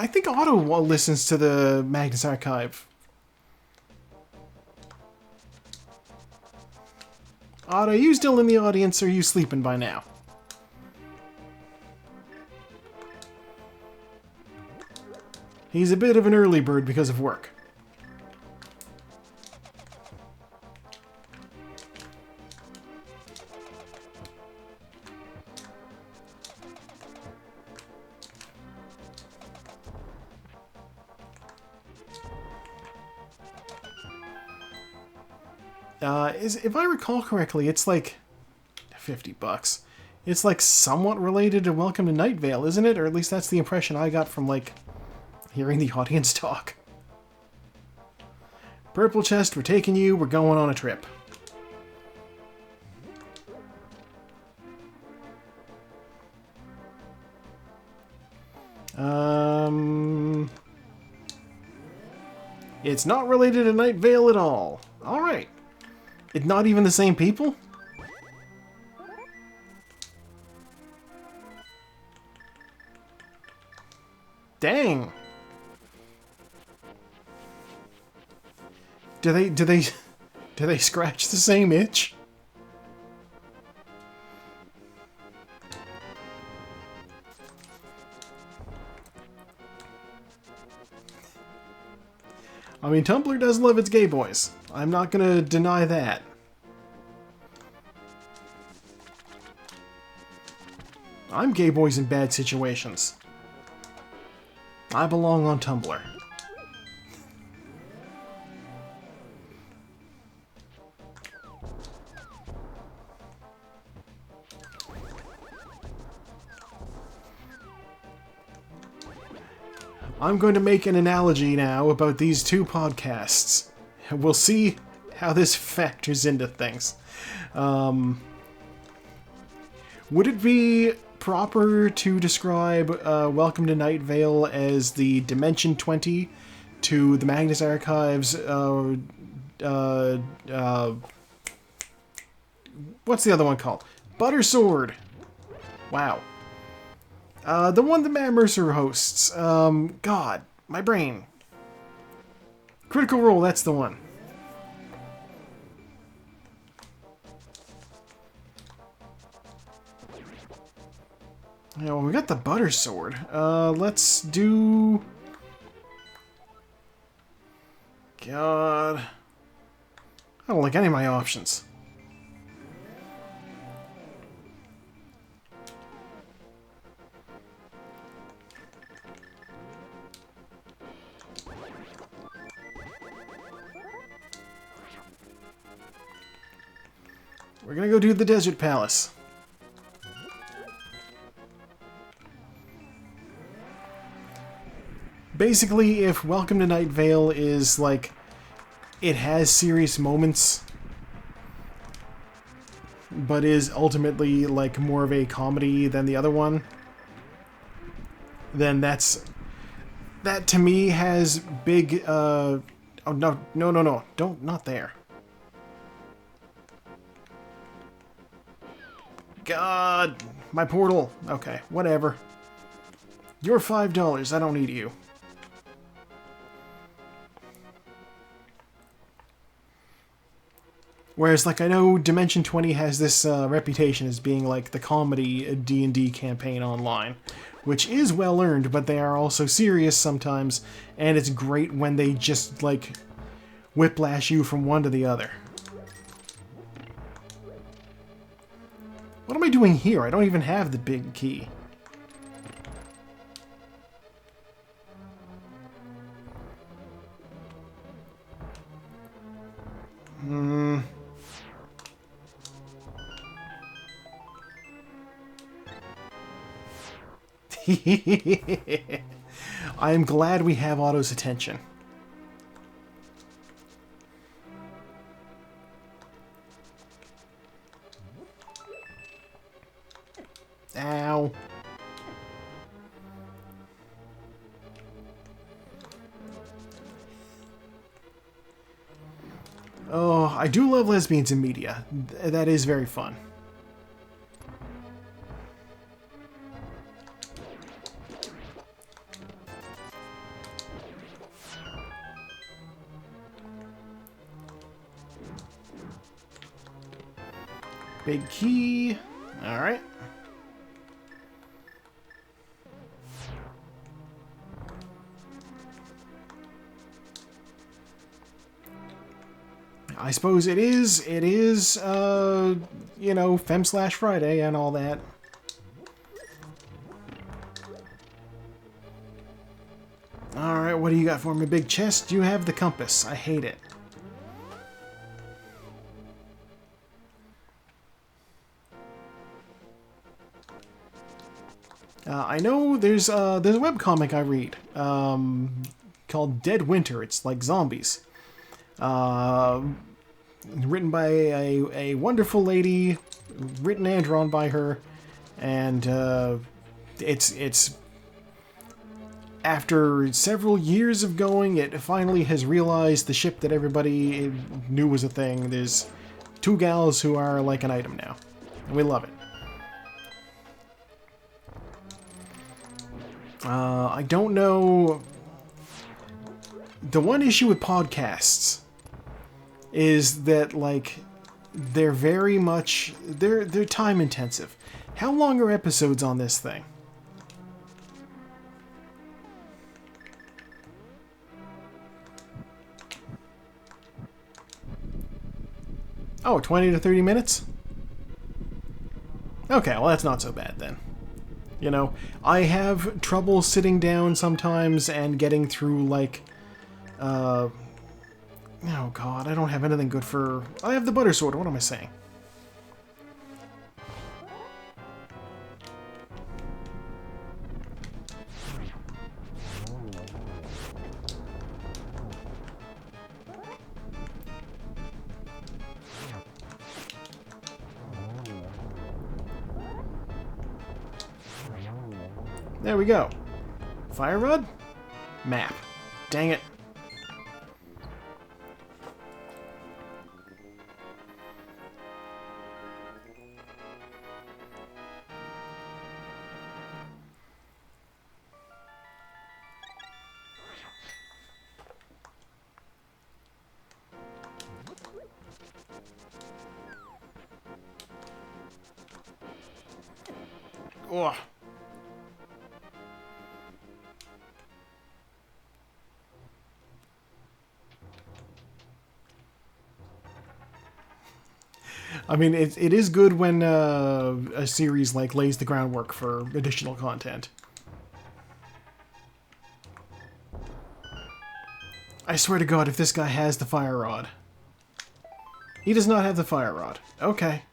think Otto listens to the Magnus Archive. Otto, you still in the audience, or are you sleeping by now? He's a bit of an early bird because of work. If I recall correctly, it's like $50. It's like somewhat related to Welcome to Night Vale, isn't it? Or at least that's the impression I got from, like, hearing the audience talk. Purple chest, we're taking you, we're going on a trip. It's not related to Night Vale at all. Alright. It's not even the same people? Dang. Do they scratch the same itch? I mean, Tumblr does love its gay boys. I'm not gonna deny that. I'm gay boys in bad situations. I belong on Tumblr. I'm going to make an analogy now about these two podcasts. We'll see how this factors into things. Would it be proper to describe Welcome to Night Vale as the Dimension 20 to the Magnus Archives? What's the other one called? Butter Sword. Wow. The one that Matt Mercer hosts. God, my brain. Critical Role, that's the one. Yeah, well, we got the Butter Sword. Let's do... God... I don't like any of my options. We're gonna go do the Desert Palace. Basically, if Welcome to Night Vale is like, it has serious moments, but is ultimately like more of a comedy than the other one, then that to me has big, oh no, not there. God, my portal. Okay, whatever. You're $5, I don't need you. Whereas, like, I know Dimension 20 has this reputation as being, like, the comedy D&D campaign online, which is well-earned, but they are also serious sometimes, and it's great when they just, like, whiplash you from one to the other. What am I doing here? I don't even have the big key. I am glad we have Otto's attention. Ow. Oh, I do love lesbians in media. That is very fun. Big key. Alright. I suppose it is, you know, Fem/Friday and all that. Alright, what do you got for me, big chest? You have the compass. I hate it. I know there's a webcomic I read called Dead Winter. It's like zombies. Written by a wonderful lady, written and drawn by her, and it's after several years of going, it finally has realized the ship that everybody knew was a thing. There's 2 gals who are like an item now, and we love it. I don't know. The one issue with podcasts is that, like, they're very much... They're time intensive. How long are episodes on this thing? Oh, 20 to 30 minutes? Okay, well that's not so bad then. You know, I have trouble sitting down sometimes and getting through, like, oh god, I don't have anything good for... I have the butter sword, what am I saying? There we go. Fire rod? Map. Dang it. Ugh. I mean, it is good when a series like lays the groundwork for additional content. I swear to God, if this guy has the fire rod. He does not have the fire rod. Okay.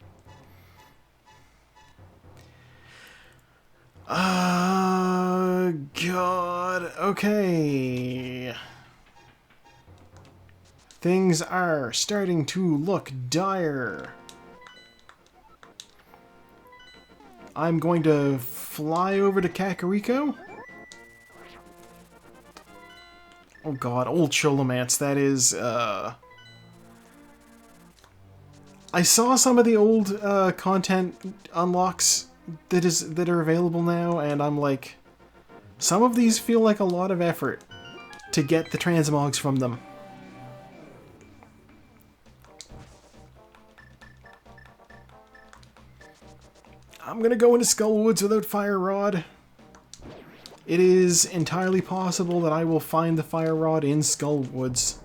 God. Okay. Things are starting to look dire. I'm going to fly over to Kakariko. Oh god, old Cholomance, that is, I saw some of the old content unlocks that are available now, and I'm like, some of these feel like a lot of effort to get the transmogs from them. I'm gonna go into Skullwoods without Fire Rod. It is entirely possible that I will find the Fire Rod in Skullwoods.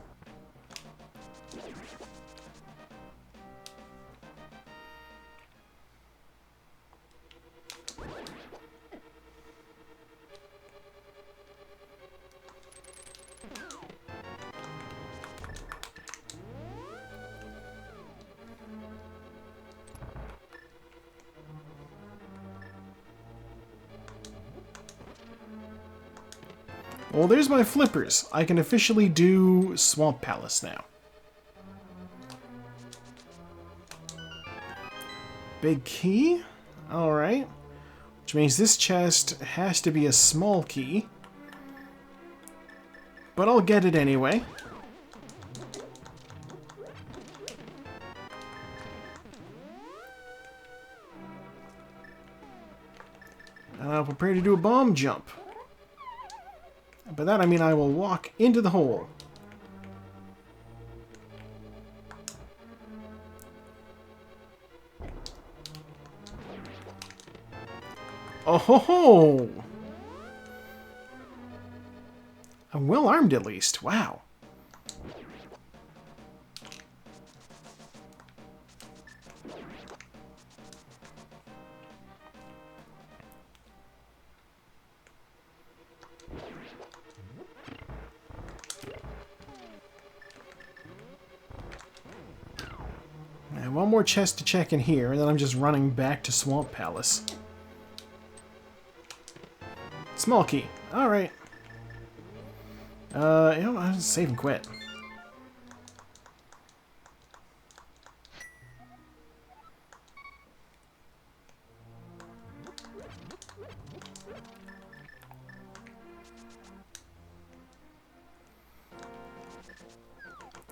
Well, there's my flippers. I can officially do Swamp Palace now. Big key? Alright. Which means this chest has to be a small key. But I'll get it anyway. And I'll prepare to do a bomb jump. By that I mean I will walk into the hole. Oh ho ho! I'm well armed at least. Wow. One more chest to check in here, and then I'm just running back to Swamp Palace. Small key. Alright. You know, I'll just save and quit.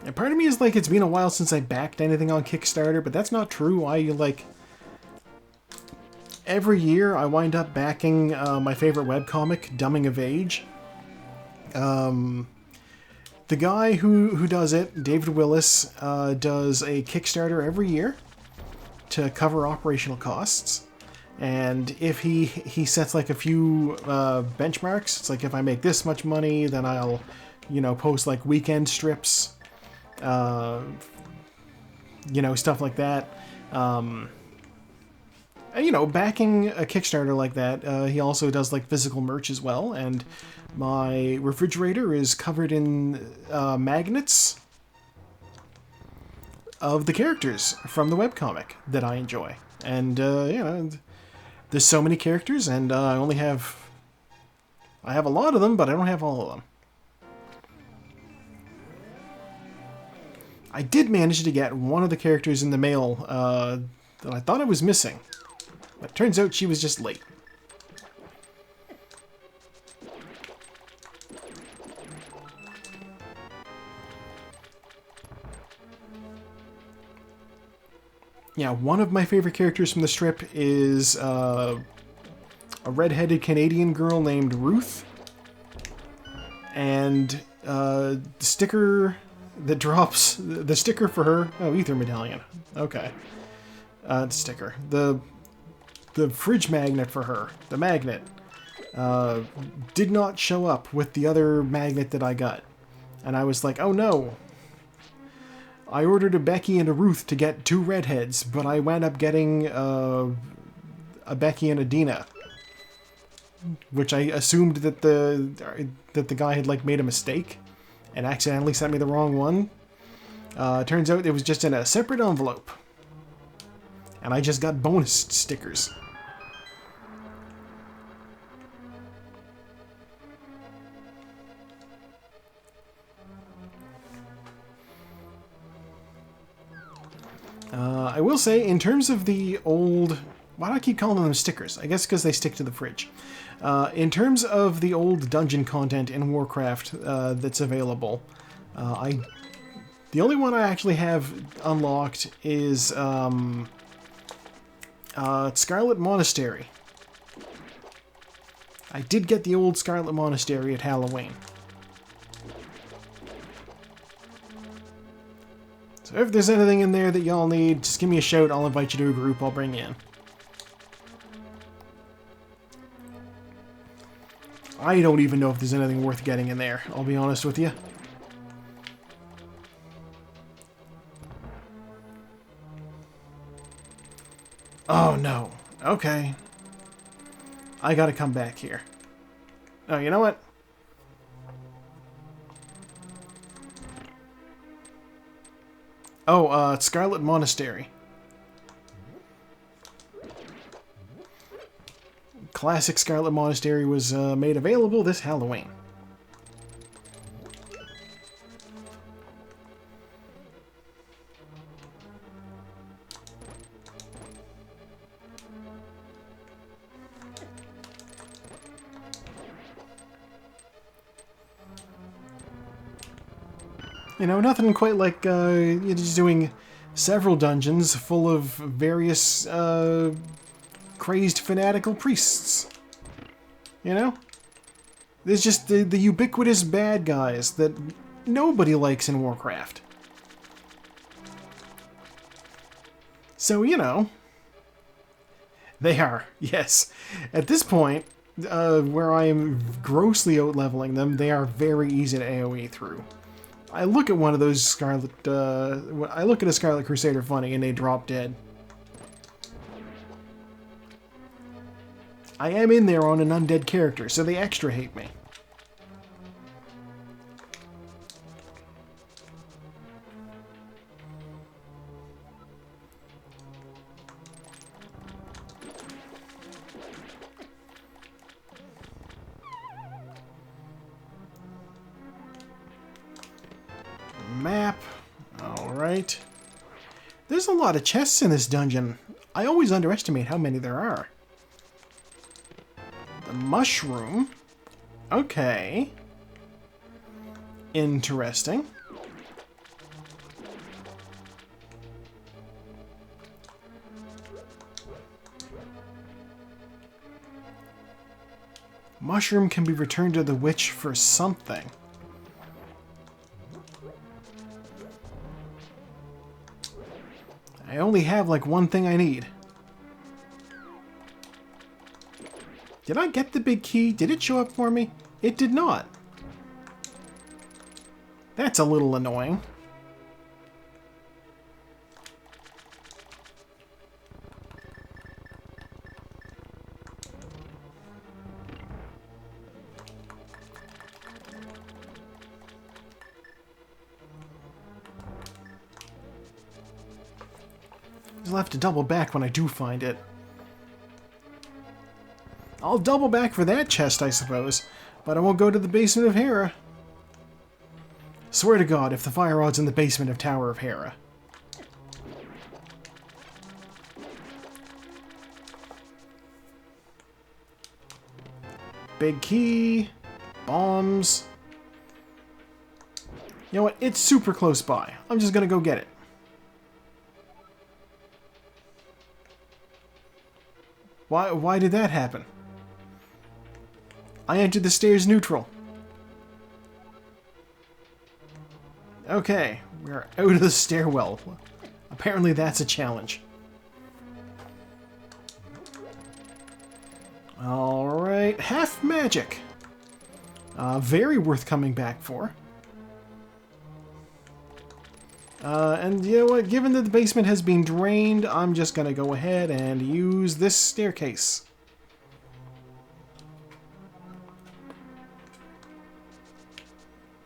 And part of me is like, it's been a while since I backed anything on Kickstarter, but that's not true. Every year I wind up backing my favorite webcomic, Dumbing of Age. The guy who does it, David Willis, does a Kickstarter every year to cover operational costs. And if he sets like a few benchmarks, it's like if I make this much money, then I'll, post like weekend strips. Stuff like that. And, backing a Kickstarter like that, he also does, like, physical merch as well, and my refrigerator is covered in magnets of the characters from the webcomic that I enjoy. And, there's so many characters, and I have a lot of them, but I don't have all of them. I did manage to get one of the characters in the mail that I thought I was missing. But it turns out she was just late. Yeah, one of my favorite characters from the strip is a red-headed Canadian girl named Ruth. And the sticker that drops, the sticker for her, oh, Ether Medallion, okay. Sticker. The fridge magnet for her, the magnet, did not show up with the other magnet that I got. And I was like, oh no. I ordered a Becky and a Ruth to get 2 redheads, but I wound up getting a Becky and a Dina. Which I assumed that the guy had like made a mistake and accidentally sent me the wrong one. Turns out it was just in a separate envelope. And I just got bonus stickers. I will say, in terms of the old... Why do I keep calling them stickers? I guess because they stick to the fridge. In terms of the old dungeon content in Warcraft that's available, the only one I actually have unlocked is Scarlet Monastery. I did get the old Scarlet Monastery at Halloween. So if there's anything in there that y'all need, just give me a shout, I'll invite you to a group I'll bring in. I don't even know if there's anything worth getting in there, I'll be honest with you. Oh no. Okay. I gotta come back here. Oh, you know what? Oh, Scarlet Monastery. Classic Scarlet Monastery was made available this Halloween. You know, nothing quite like you're just doing several dungeons full of various crazed fanatical priests. You know? There's just the ubiquitous bad guys that nobody likes in Warcraft. So, you know, they are, yes. At this point, where I am grossly out-leveling them, they are very easy to AoE through. I look at one of those Scarlet, I look at a Scarlet Crusader funny and they drop dead. I am in there on an undead character, so they extra hate me. Map. Alright. There's a lot of chests in this dungeon. I always underestimate how many there are. The mushroom. Okay. Interesting. Mushroom can be returned to the witch for something. I only have like one thing I need. Did I get the big key? Did it show up for me? It did not. That's a little annoying. I'll have to double back when I do find it. I'll double back for that chest, I suppose, but I won't go to the basement of Hera. Swear to God, if the fire rod's in the basement of Tower of Hera. Big key, bombs. You know what? It's super close by. I'm just gonna go get it. Why did that happen? I entered the stairs neutral. Okay, we're out of the stairwell. Apparently that's a challenge. Alright, half magic. Very worth coming back for. And you know what, given that the basement has been drained, I'm just gonna go ahead and use this staircase.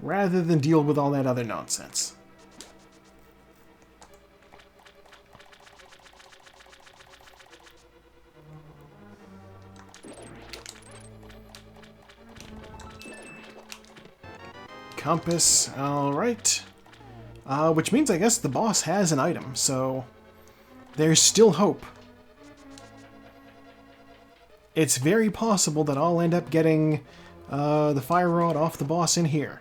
Rather than deal with all that other nonsense. Compass, alright. Which means I guess the boss has an item, so there's still hope. It's very possible that I'll end up getting the fire rod off the boss in here.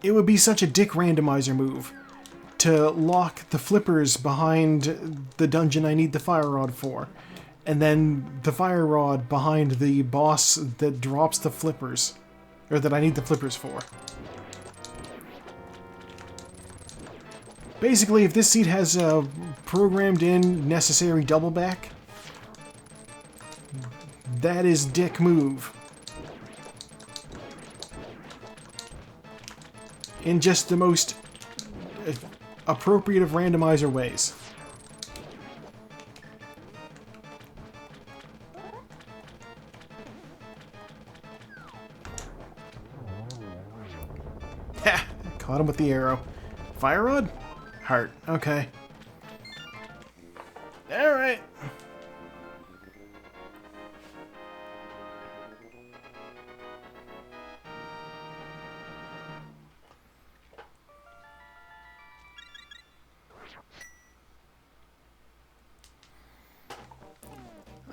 It would be such a dick randomizer move to lock the flippers behind the dungeon I need the fire rod for, and then the fire rod behind the boss that drops the flippers, or that I need the flippers for. Basically, if this seat has a programmed in necessary double back, That is dick move. In just the most appropriate of randomizer ways. Ha! Caught him with the arrow. Fire rod? Heart. Okay. Alright.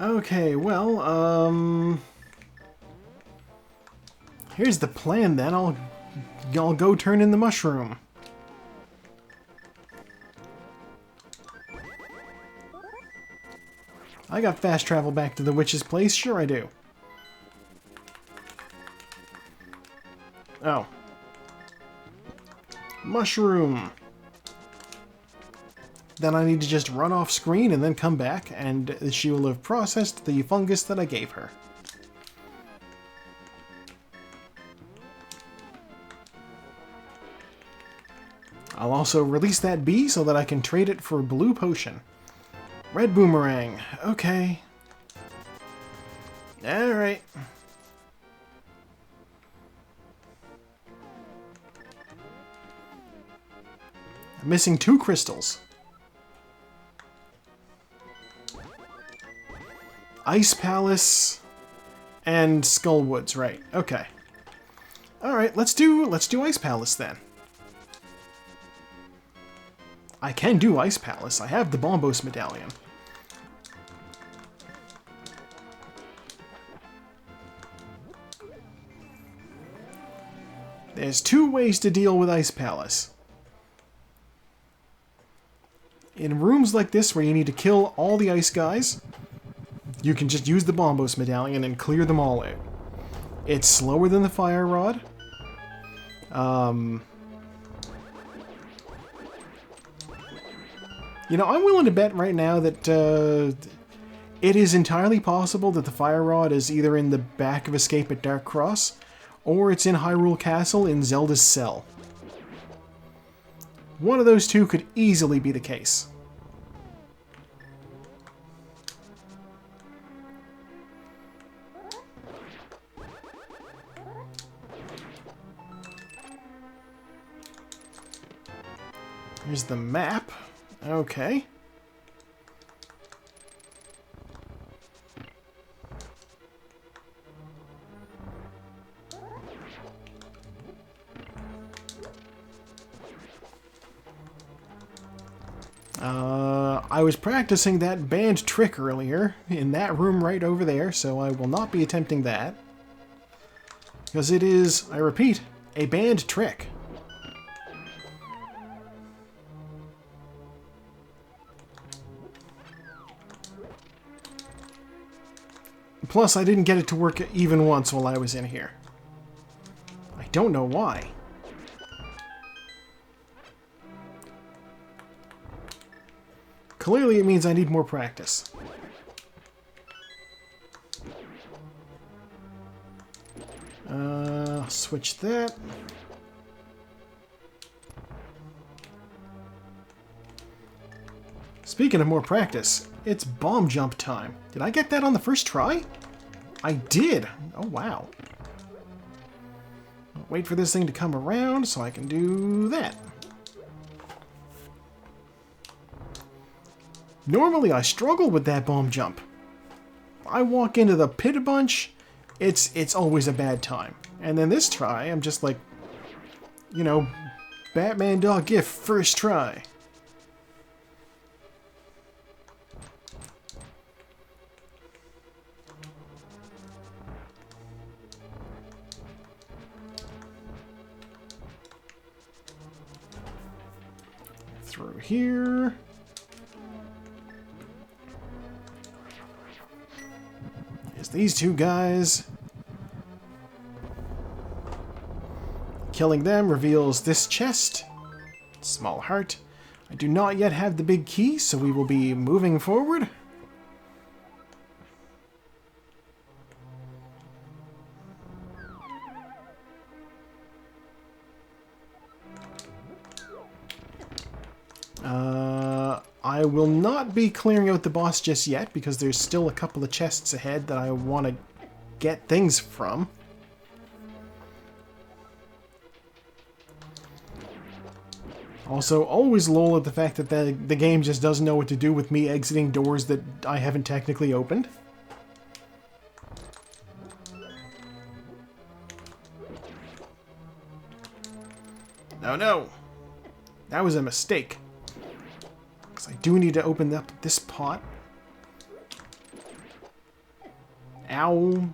Okay, well, here's the plan then. I'll go turn in the mushroom. I got fast travel back to the witch's place. Sure I do. Oh. Mushroom. Then I need to just run off screen and then come back, and she will have processed the fungus that I gave her. I'll also release that bee so that I can trade it for a blue potion. Red boomerang. Okay. Alright. I'm missing 2 crystals. Ice Palace and Skullwoods, right. Okay. Alright, let's do Ice Palace then. I can do Ice Palace. I have the Bombos medallion. There's 2 ways to deal with Ice Palace. In rooms like this where you need to kill all the ice guys, you can just use the Bombos medallion and clear them all out. It's slower than the Fire Rod. You know, I'm willing to bet right now that it is entirely possible that the Fire Rod is either in the back of Escape at Dark Cross, or it's in Hyrule Castle in Zelda's Cell. One of those 2 could easily be the case. Here's the map. Okay. I was practicing that banned trick earlier in that room right over there, so I will not be attempting that. Because it is, I repeat, a banned trick. Plus, I didn't get it to work even once while I was in here. I don't know why. Clearly, it means I need more practice. Switch that. Speaking of more practice, it's bomb jump time. Did I get that on the first try? I did! Oh, wow. I'll wait for this thing to come around so I can do that. Normally I struggle with that bomb jump. I walk into the pit a bunch, it's always a bad time. And then this try, I'm just like, you know, Batman dog gif first try. Through here. There's these 2 guys. Killing them reveals this chest. Small heart. I do not yet have the big key, so we will be moving forward. I will not be clearing out the boss just yet, because there's still a couple of chests ahead that I want to get things from. Also, always lol at the fact that the game just doesn't know what to do with me exiting doors that I haven't technically opened. No, no! That was a mistake. Because I do need to open up this pot. Ow.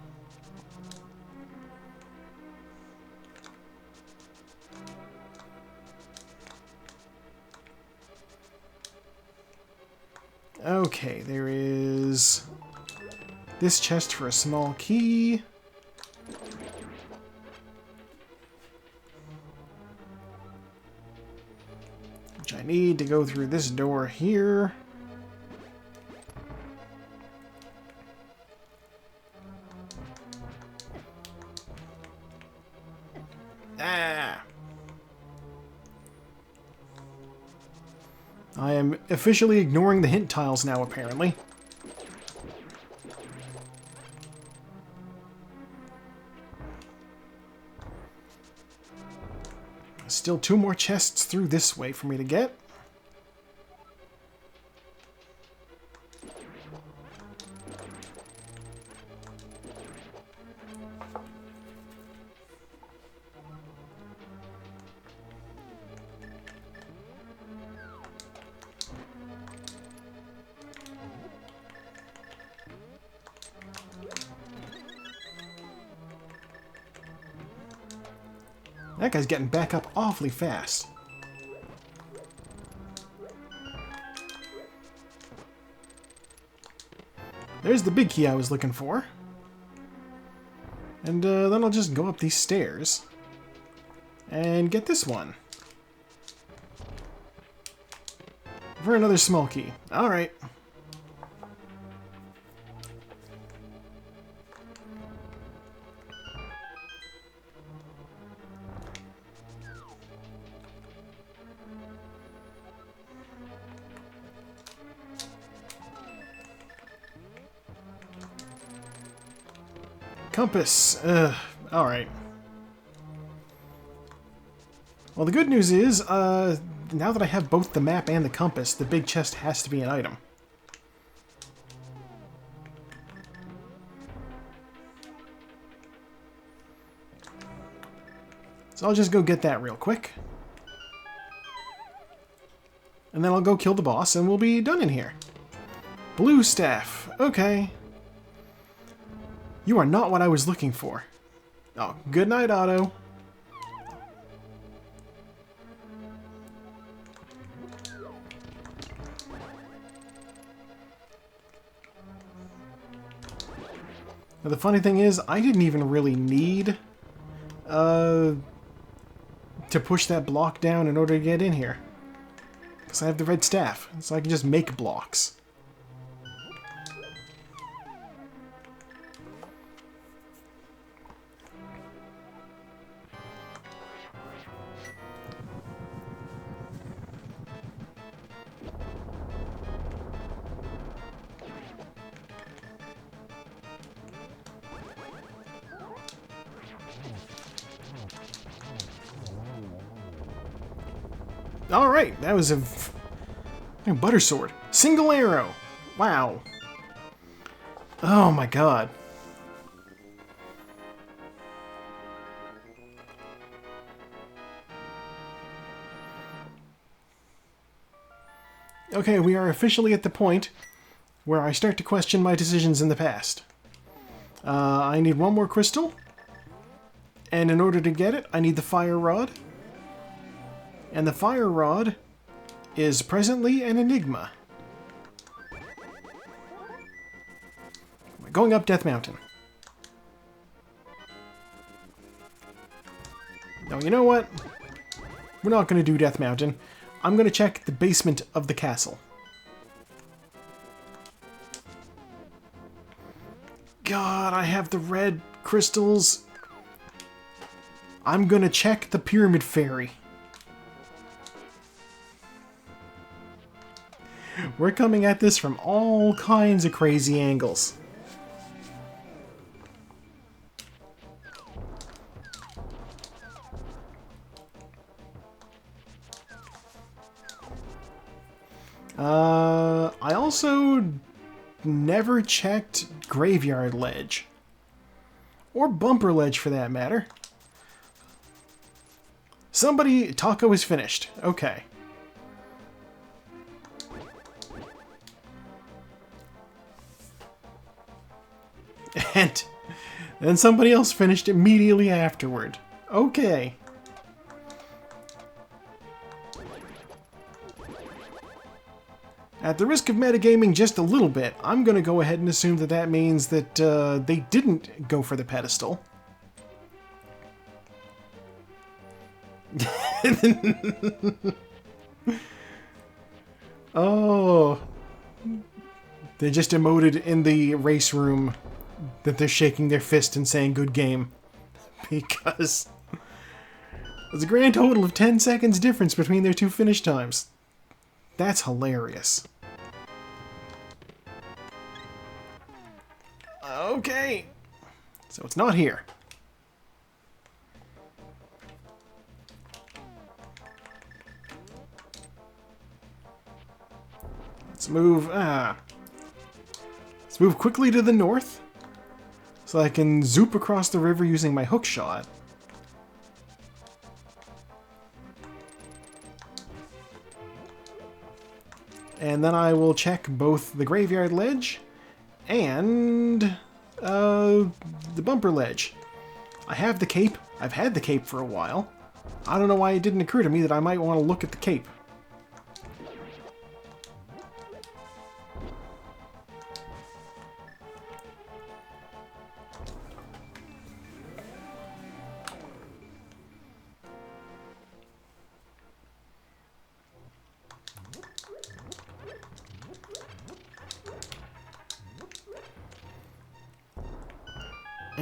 Okay, there is this chest for a small key. Which I need to go through this door here. Ah! I am officially ignoring the hint tiles now, apparently. Still 2 more chests through this way for me to get. That guy's getting back up awfully fast. There's the big key I was looking for. And then I'll just go up these stairs and get this one. For another small key. Alright. Compass. Alright. Well, the good news is, now that I have both the map and the compass, the big chest has to be an item. So I'll just go get that real quick. And then I'll go kill the boss and we'll be done in here. Blue staff. Okay. You are not what I was looking for. Oh, good night, Otto. Now, the funny thing is, I didn't even really need to push that block down in order to get in here. Because I have the red staff, so I can just make blocks. Alright, that was a butter sword. Single arrow! Wow. Oh my god. Okay, we are officially at the point where I start to question my decisions in the past. I need 1 more crystal. And in order to get it, I need the fire rod. And the fire rod is presently an enigma. We're going up Death Mountain. No, you know what? We're not going to do Death Mountain. I'm going to check the basement of the castle. God, I have the red crystals. I'm going to check the Pyramid Fairy. We're coming at this from all kinds of crazy angles. I also never checked Graveyard Ledge. Or Bumper Ledge, for that matter. Somebody... Taco is finished. Okay. And then somebody else finished immediately afterward. Okay. At the risk of metagaming just a little bit, I'm going to go ahead and assume that that means that they didn't go for the pedestal. Oh. They just emoted in the race room that they're shaking their fist and saying good game. Because there's a grand total of 10 seconds difference between their two finish times. That's hilarious. Okay. So it's not here. Let's move... Let's move quickly to the north, so I can zoop across the river using my hook shot. And then I will check both the Graveyard Ledge and the Bumper Ledge. I have the cape. I've had the cape for a while. I don't know why it didn't occur to me that I might want to look at the cape.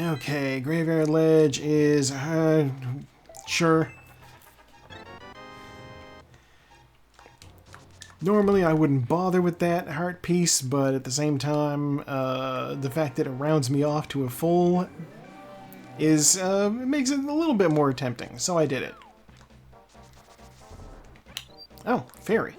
Okay, Graveyard Ledge is... sure. Normally I wouldn't bother with that heart piece, but at the same time, the fact that it rounds me off to a full is, it makes it a little bit more tempting, so I did it. Oh, fairy.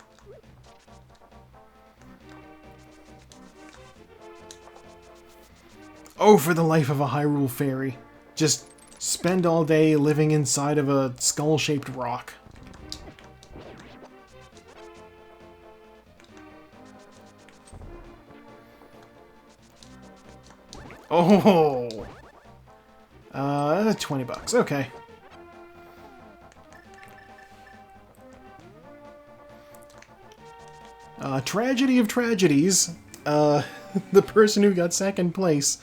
Oh, for the life of a Hyrule fairy. Just spend all day living inside of a skull-shaped rock. Oh! 20 bucks, okay. Tragedy of tragedies. The person who got second place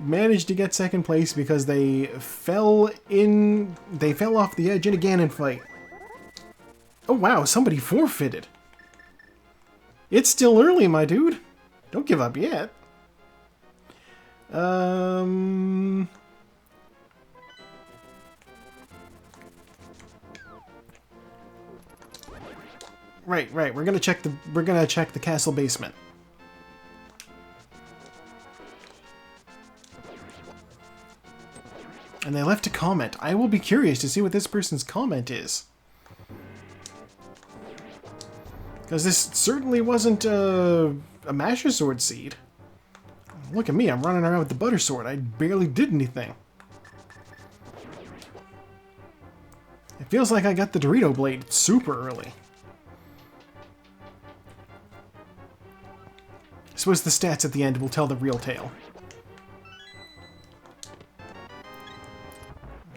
managed to get second place because they fell off the edge in a Ganon fight. Oh wow, somebody forfeited. It's still early, my dude. Don't give up yet. Right. We're gonna check the castle basement. And they left a comment. I will be curious to see what this person's comment is. Because this certainly wasn't a Master Sword seed. Look at me, I'm running around with the Butter Sword. I barely did anything. It feels like I got the Dorito Blade super early. I suppose the stats at the end will tell the real tale.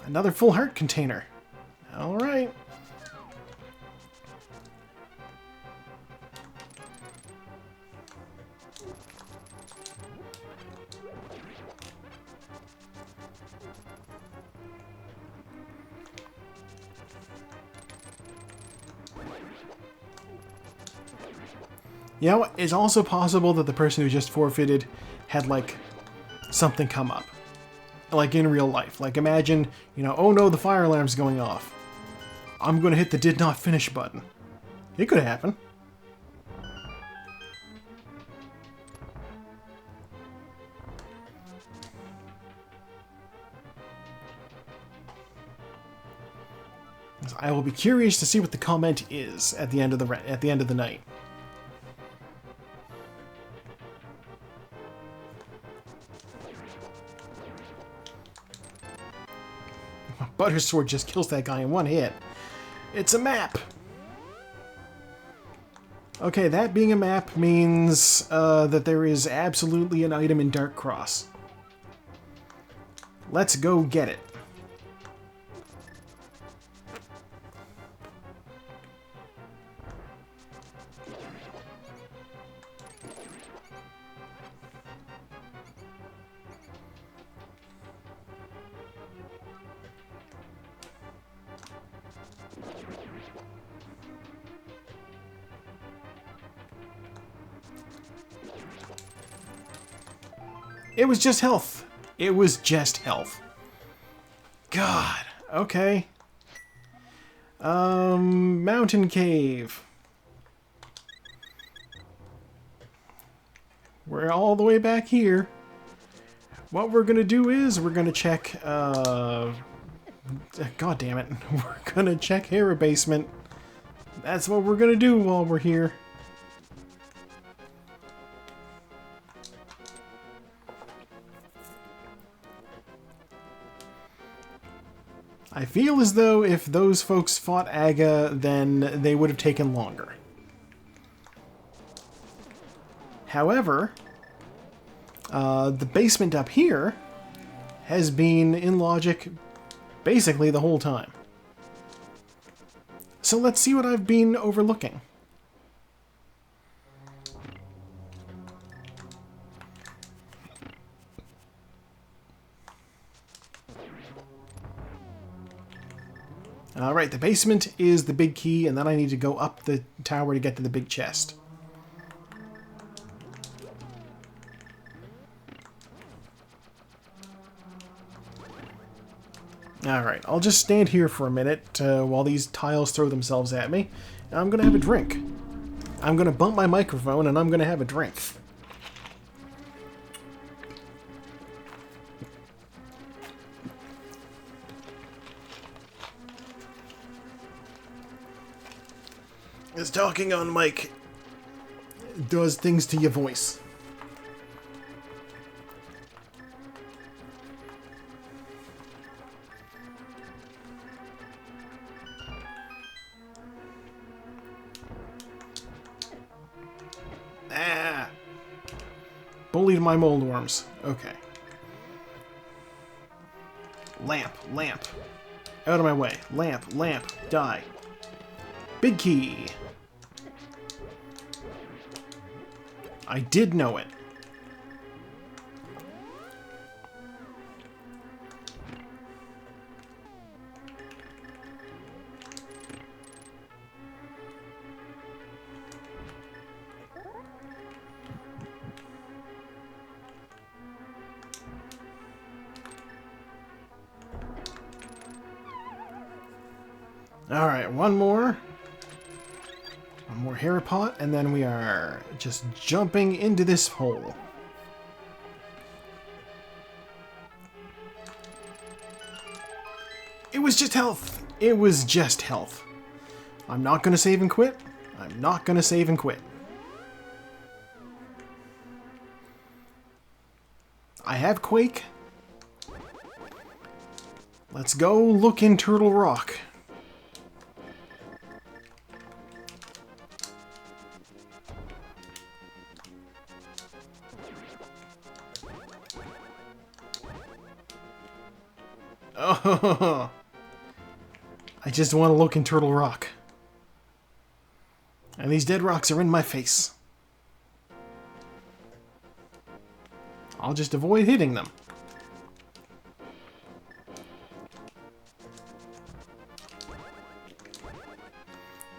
Another full heart container. Alright. You know, it's also possible that the person who just forfeited had, like, something come up. Like in real life. Like imagine, you know, oh no, the fire alarm's going off. I'm gonna hit the did not finish button. It could happen. I will be curious to see what the comment is at the end of the night. Butter Sword just kills that guy in one hit. It's a map! Okay, that being a map means that there is absolutely an item in Dark Cross. Let's go get it. It was just health. It was just health. God. Okay. Mountain cave. We're all the way back here. What we're gonna do is we're gonna check, God damn it. We're gonna check Hera Basement. That's what we're gonna do while we're here. I feel as though if those folks fought Aga, then they would have taken longer. However, the basement up here has been in logic basically the whole time. So let's see what I've been overlooking. Alright, the basement is the big key, and then I need to go up the tower to get to the big chest. Alright, I'll just stand here for a minute while these tiles throw themselves at me. And I'm going to have a drink. I'm going to bump my microphone, and I'm going to have a drink. Is talking on mic does things to your voice. Ah! Bullied my mold worms. Okay. Lamp, lamp. Out of my way. Lamp, lamp, die. Big key. I did know it. Alright, one more. One more Hera pot, and then we are just jumping into this hole. It was just health. It was just health. I'm not going to save and quit. I'm not going to save and quit. I have Quake. Let's go look in Turtle Rock. Oh, I just want to look in Turtle Rock. And these dead rocks are in my face. I'll just avoid hitting them.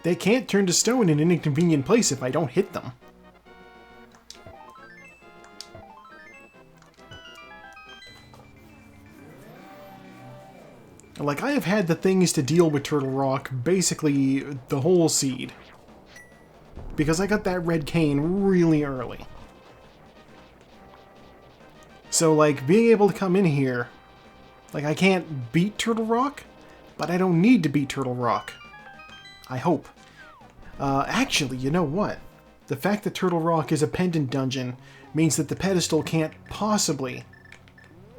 They can't turn to stone in an inconvenient place if I don't hit them. Like, I have had the things to deal with Turtle Rock basically the whole seed. Because I got that red cane really early. So, like, being able to come in here... Like, I can't beat Turtle Rock, But I don't need to beat Turtle Rock. I hope. Actually, you know what? The fact that Turtle Rock is a pendant dungeon means that the pedestal can't possibly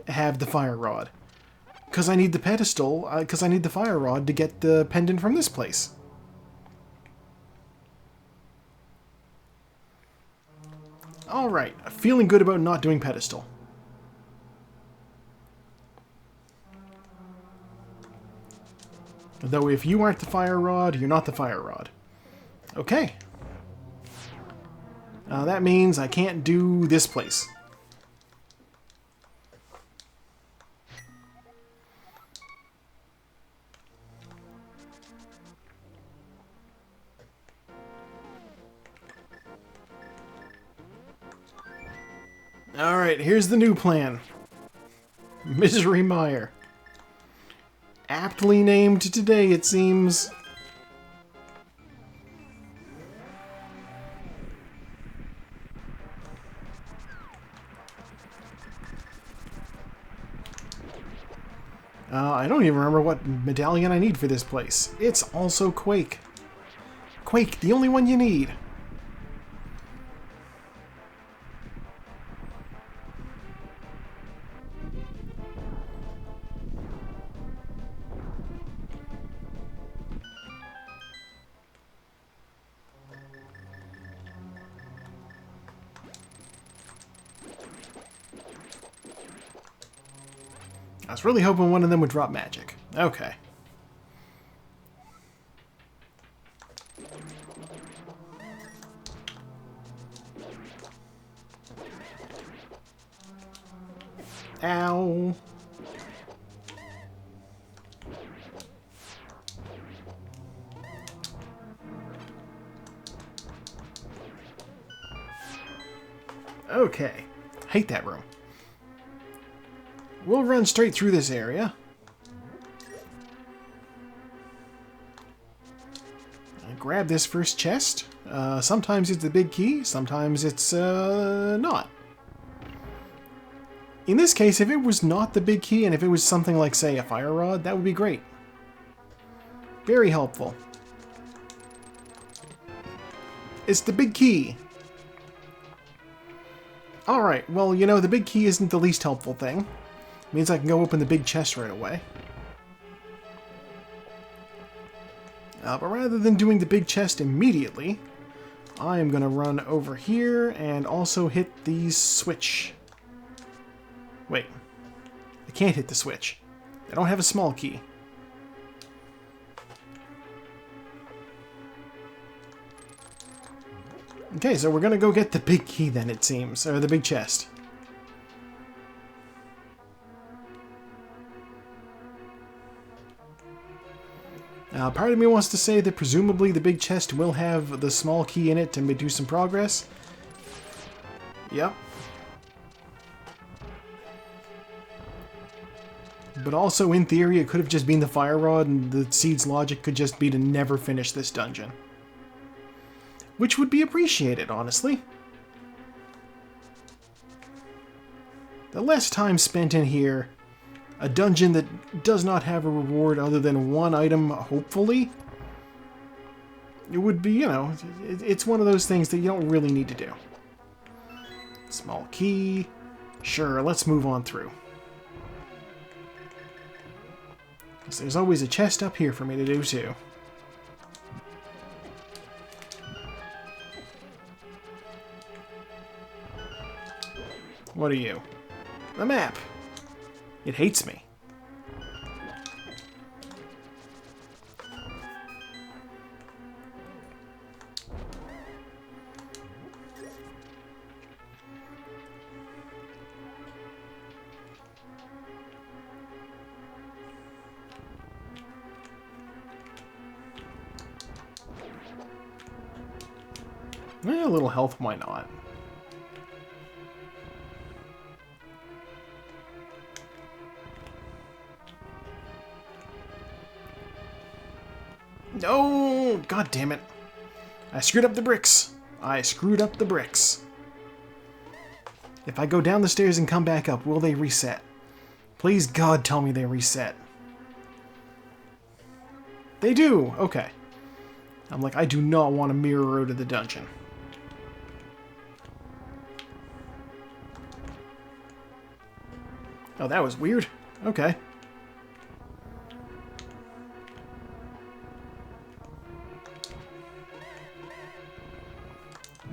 have the fire rod. Because I need the pedestal, because I need the fire rod to get the pendant from this place. Alright, feeling good about not doing pedestal. Though if you aren't the fire rod, you're not the fire rod. Okay. That means I can't do this place. Alright, here's the new plan. Misery Mire. Aptly named today, it seems. I don't even remember what medallion I need for this place. It's also Quake. Quake, the only one you need. I was really hoping one of them would drop magic. Okay. Ow. Okay. Hate that room. We'll run straight through this area. Grab this first chest. Sometimes it's the big key, sometimes it's not. In this case, if it was not the big key and if it was something like, say, a fire rod, that would be great. Very helpful. It's the big key. Alright, well, you know, the big key isn't the least helpful thing. Means I can go open the big chest right away. But rather than doing the big chest immediately, I am going to run over here and also hit the switch. Wait. I can't hit the switch. I don't have a small key. Okay, so we're going to go get the big key then, it seems. Or the big chest. Part of me wants to say that presumably the big chest will have the small key in it to do some progress. Yep. But also, in theory, it could have just been the fire rod, and the seed's logic could just be to never finish this dungeon. Which would be appreciated, honestly. The less time spent in here, a dungeon that does not have a reward other than one item, hopefully, it would be, you know, it's one of those things that you don't really need to do. Small key. Sure, let's move on through. Because there's always a chest up here for me to do, too. What are you? The map. It hates me. A little health, why not? No! God damn it. I screwed up the bricks. I screwed up the bricks. If I go down the stairs and come back up, will they reset? Please, God, tell me they reset. They do! Okay. I'm like, I do not want a mirror road to the dungeon. Oh, that was weird. Okay.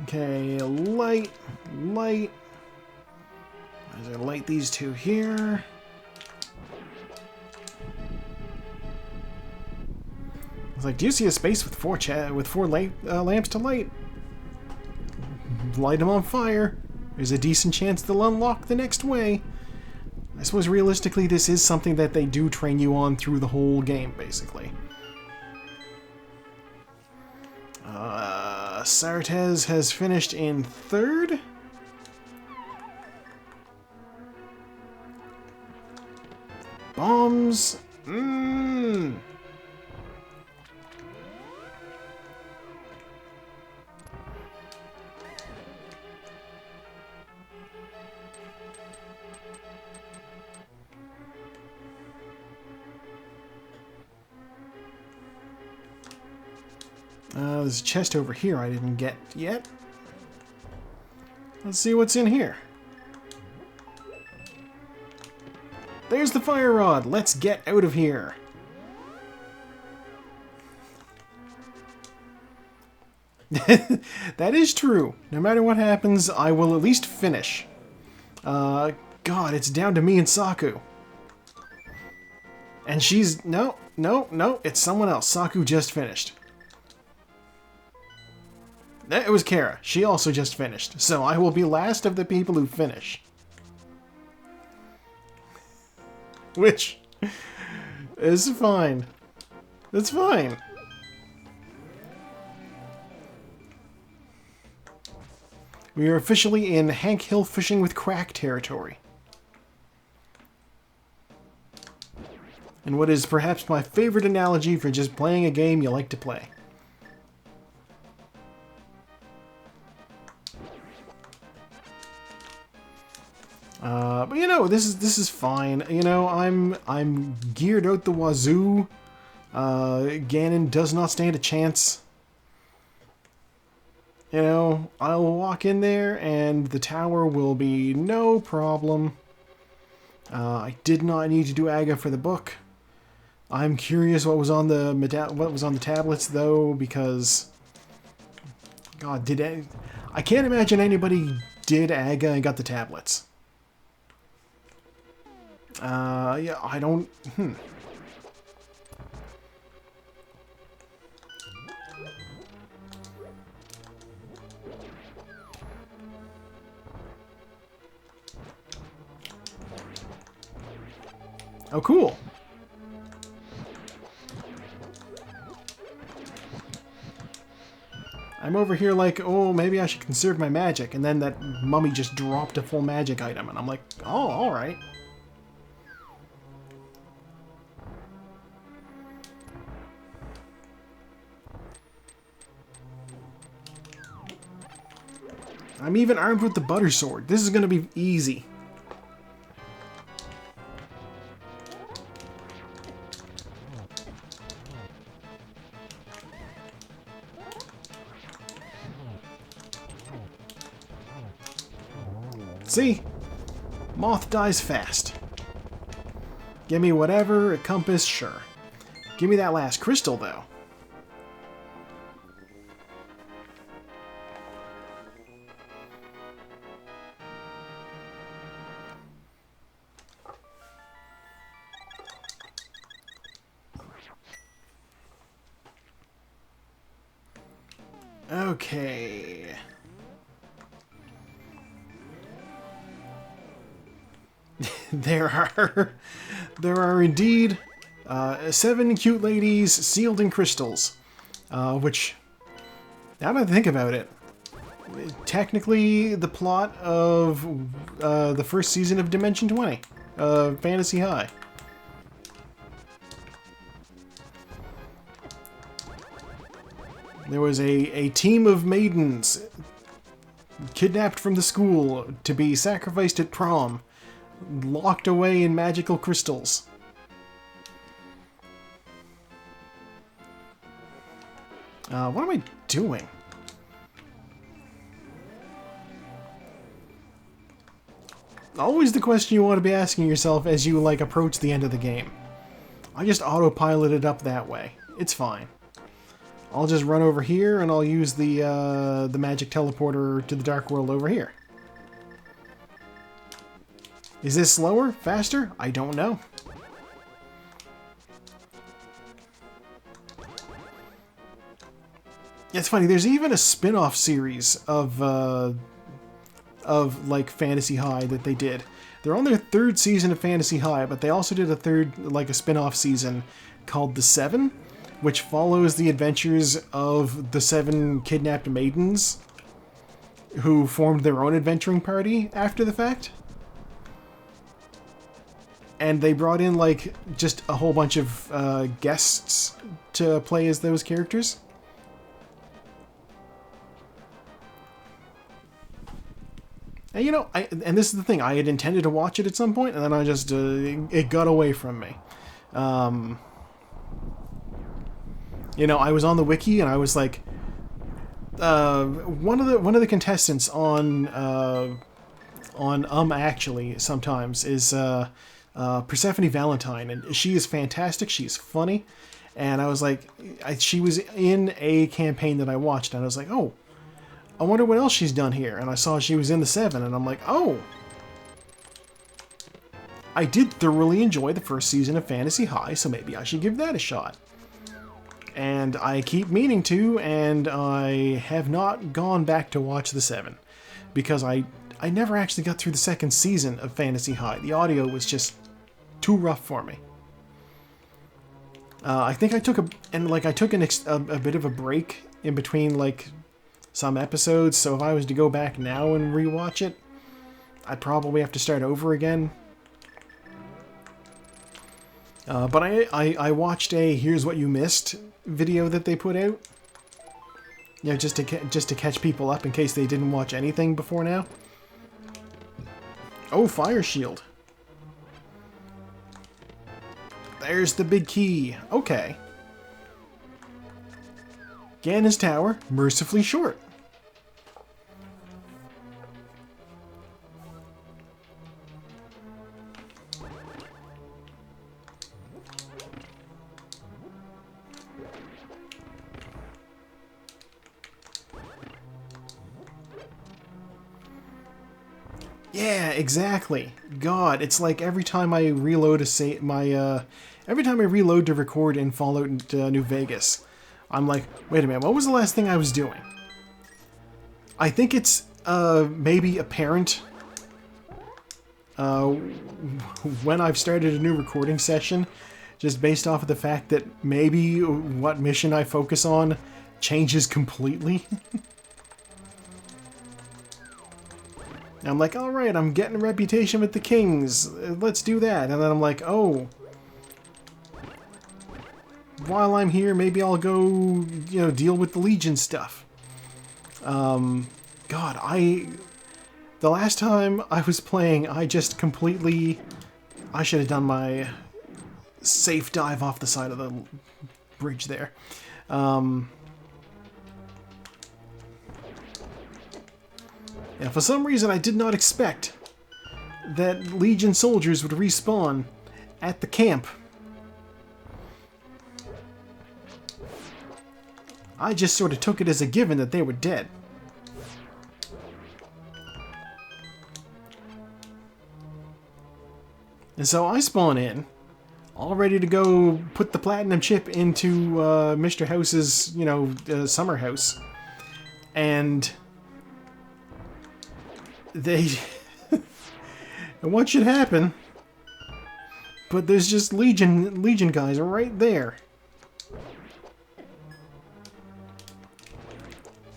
Okay, light. I'm gonna light these two here. I was like, do you see a space with four lamps to light? Light them on fire. There's a decent chance they'll unlock the next way. I suppose realistically this is something that they do train you on through the whole game, basically. Sartez has finished in third. Bombs. There's a chest over here I didn't get yet. Let's see what's in here. There's the fire rod. Let's get out of here. That is true. No matter what happens, I will at least finish. God, it's down to me and Saku. And she's... No, it's someone else. Saku just finished. It was Kara. She also just finished. So I will be last of the people who finish. Which is fine. It's fine. We are officially in Hank Hill Fishing with Crack territory. And what is perhaps my favorite analogy for just playing a game you like to play. But you know, this is fine. You know, I'm geared out the wazoo. Ganon does not stand a chance. You know, I'll walk in there and the tower will be no problem. I did not need to do Aga for the book. I'm curious what was on the tablets though, because God, I can't imagine anybody did Aga and got the tablets. Yeah, I don't... Oh, cool. I'm over here like, oh, maybe I should conserve my magic, and then that mummy just dropped a full magic item, and I'm like, oh, alright. I'm even armed with the butter sword. This is going to be easy. See? Moth dies fast. Give me whatever, a compass, sure. Give me that last crystal, though. Okay. There are indeed 7 cute ladies sealed in crystals, which, now that I think about it, technically the plot of the first season of Dimension 20, Fantasy High. There was a team of maidens kidnapped from the school to be sacrificed at prom, locked away in magical crystals. What am I doing? Always the question you want to be asking yourself as you, like, approach the end of the game. I just autopiloted up that way. It's fine. I'll just run over here and I'll use the magic teleporter to the Dark World over here. Is this slower? Faster? I don't know. It's funny, there's even a spin-off series of like Fantasy High that they did. They're on their 3rd season of Fantasy High, but they also did a spin-off season called The Seven, which follows the adventures of the 7 kidnapped maidens who formed their own adventuring party after the fact. And they brought in, like, just a whole bunch of guests to play as those characters. And, you know, and this is the thing, I had intended to watch it at some point, and then I just, it got away from me. You know, I was on the wiki, and I was like, one of the contestants on Actually sometimes is Persephone Valentine, and she is fantastic. She's funny, and I was like, she was in a campaign that I watched, and I was like, oh, I wonder what else she's done here. And I saw she was in the 7, and I'm like, oh. I did thoroughly enjoy the 1st season of Fantasy High, so maybe I should give that a shot. And I keep meaning to, and I have not gone back to watch the 7. Because I never actually got through the 2nd season of Fantasy High. The audio was just too rough for me. I think I took a bit of a break in between, like, some episodes, so if I was to go back now and rewatch it, I'd probably have to start over again. But I watched a Here's What You Missed video that they put out. You know, just to catch people up in case they didn't watch anything before now. Oh, fire shield. There's the big key. Okay. Ganon's Tower, mercifully short. Yeah, exactly. God, it's like every time I reload every time I reload to record in Fallout New Vegas, I'm like, wait a minute, what was the last thing I was doing? I think it's maybe apparent when I've started a new recording session, just based off of the fact that maybe what mission I focus on changes completely. I'm like, alright, I'm getting a reputation with the kings, let's do that. And then I'm like, oh, while I'm here, maybe I'll go, you know, deal with the Legion stuff. God, the last time I was playing, I just completely, I should have done my safe dive off the side of the bridge there. Yeah, for some reason I did not expect that Legion soldiers would respawn at the camp. I just sort of took it as a given that they were dead. And so I spawn in, all ready to go put the platinum chip into Mr. House's, you know, summer house. And they... and what should happen? But there's just Legion guys right there.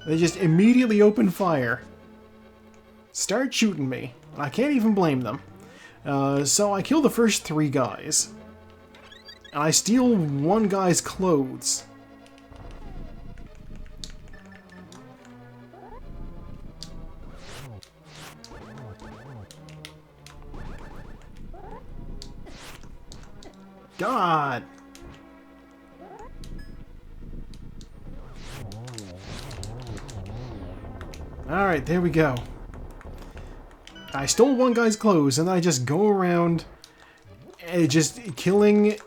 They just immediately open fire. Start shooting me. I can't even blame them. So I kill the first 3 guys. And I steal one guy's clothes. God! Alright, there we go. I stole one guy's clothes, and I just go around just killing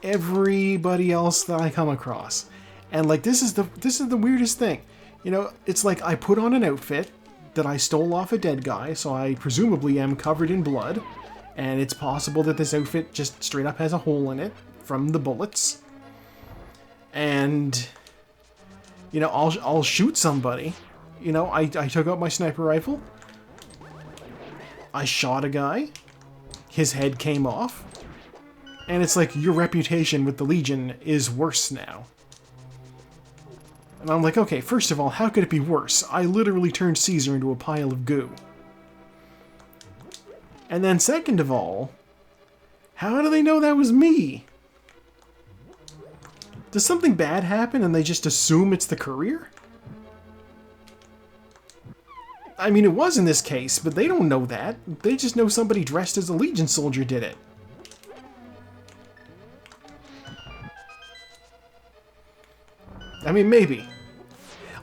everybody else that I come across. And like this is the weirdest thing. You know, it's like I put on an outfit that I stole off a dead guy, so I presumably am covered in blood. And it's possible that this outfit just straight up has a hole in it from the bullets. And you know, I'll shoot somebody. You know, I took out my sniper rifle. I shot a guy. His head came off. And it's like, your reputation with the Legion is worse now. And I'm like, okay, first of all, how could it be worse? I literally turned Caesar into a pile of goo. And then second of all, how do they know that was me? Does something bad happen and they just assume it's the courier? I mean, it was in this case, but they don't know that. They just know somebody dressed as a Legion soldier did it. I mean, maybe.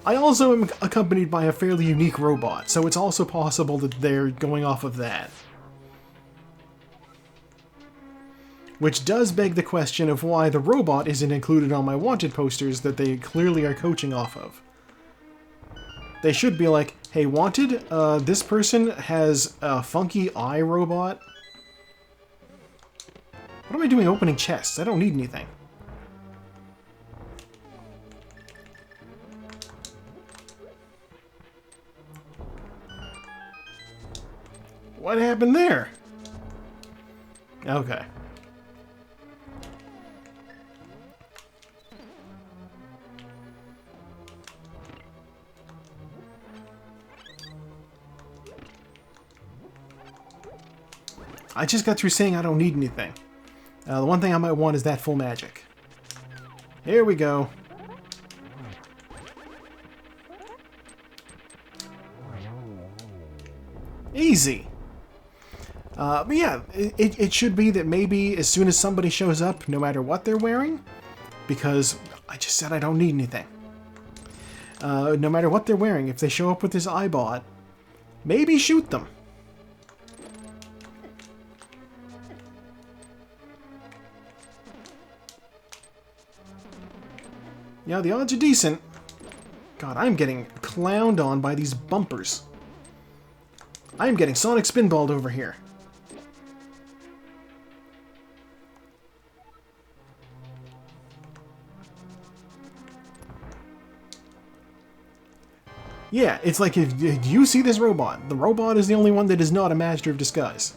I also am accompanied by a fairly unique robot, so it's also possible that they're going off of that. Which does beg the question of why the robot isn't included on my wanted posters that they clearly are coaching off of. They should be like, hey, wanted, this person has a funky eye robot. What am I doing opening chests? I don't need anything. What happened there? Okay. I just got through saying I don't need anything. The one thing I might want is that full magic. Here we go. Easy. But yeah, it should be that maybe as soon as somebody shows up, no matter what they're wearing, because I just said I don't need anything. No matter what they're wearing, if they show up with this eyebot, maybe shoot them. Yeah, the odds are decent. God, I'm getting clowned on by these bumpers. I am getting sonic spinballed over here. Yeah, it's like if you see this robot, the robot is the only one that is not a master of disguise.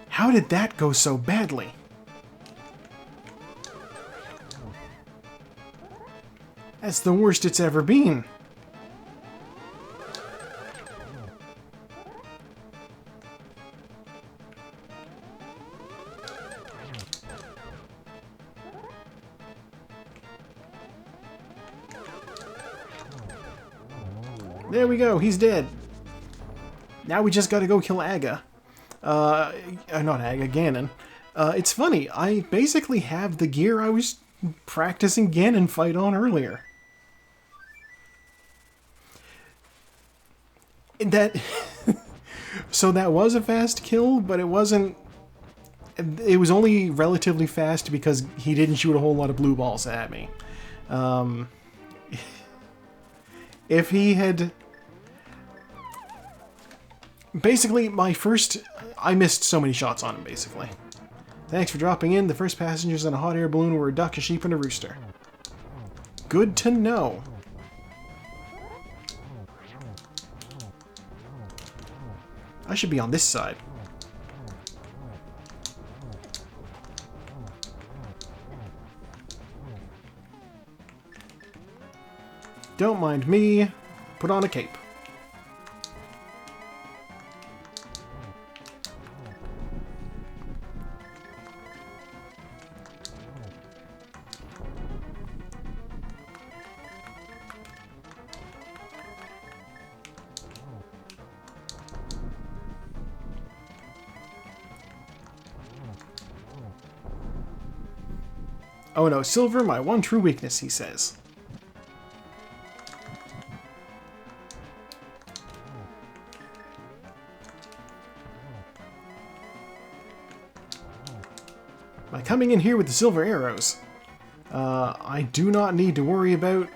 How did that go so badly? That's the worst it's ever been. There we go, he's dead. Now we just gotta go kill Aga. Not Aga, Ganon. It's funny, I basically have the gear I was practicing Ganon fight on earlier. That... So that was a fast kill, but it wasn't... It was only relatively fast because he didn't shoot a whole lot of blue balls at me. If he had... Basically, I missed so many shots on him, basically. Thanks for dropping in. The first passengers in a hot air balloon were a duck, a sheep, and a rooster. Good to know. I should be on this side. Don't mind me. Put on a cape. Oh no, silver, my one true weakness, he says. coming in here with the silver arrows. I do not need to worry about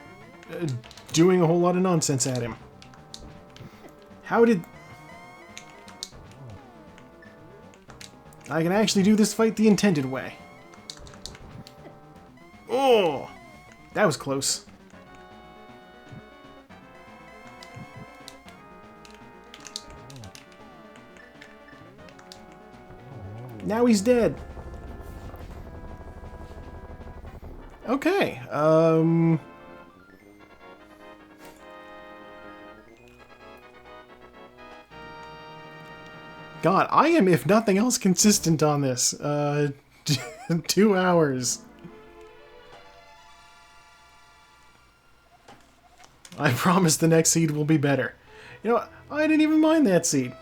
doing a whole lot of nonsense at him. How did... I can actually do this fight the intended way. Oh! That was close. Now he's dead. Okay, God, I am, if nothing else, consistent on this. 2 hours. I promise the next seed will be better. You know what? I didn't even mind that seed.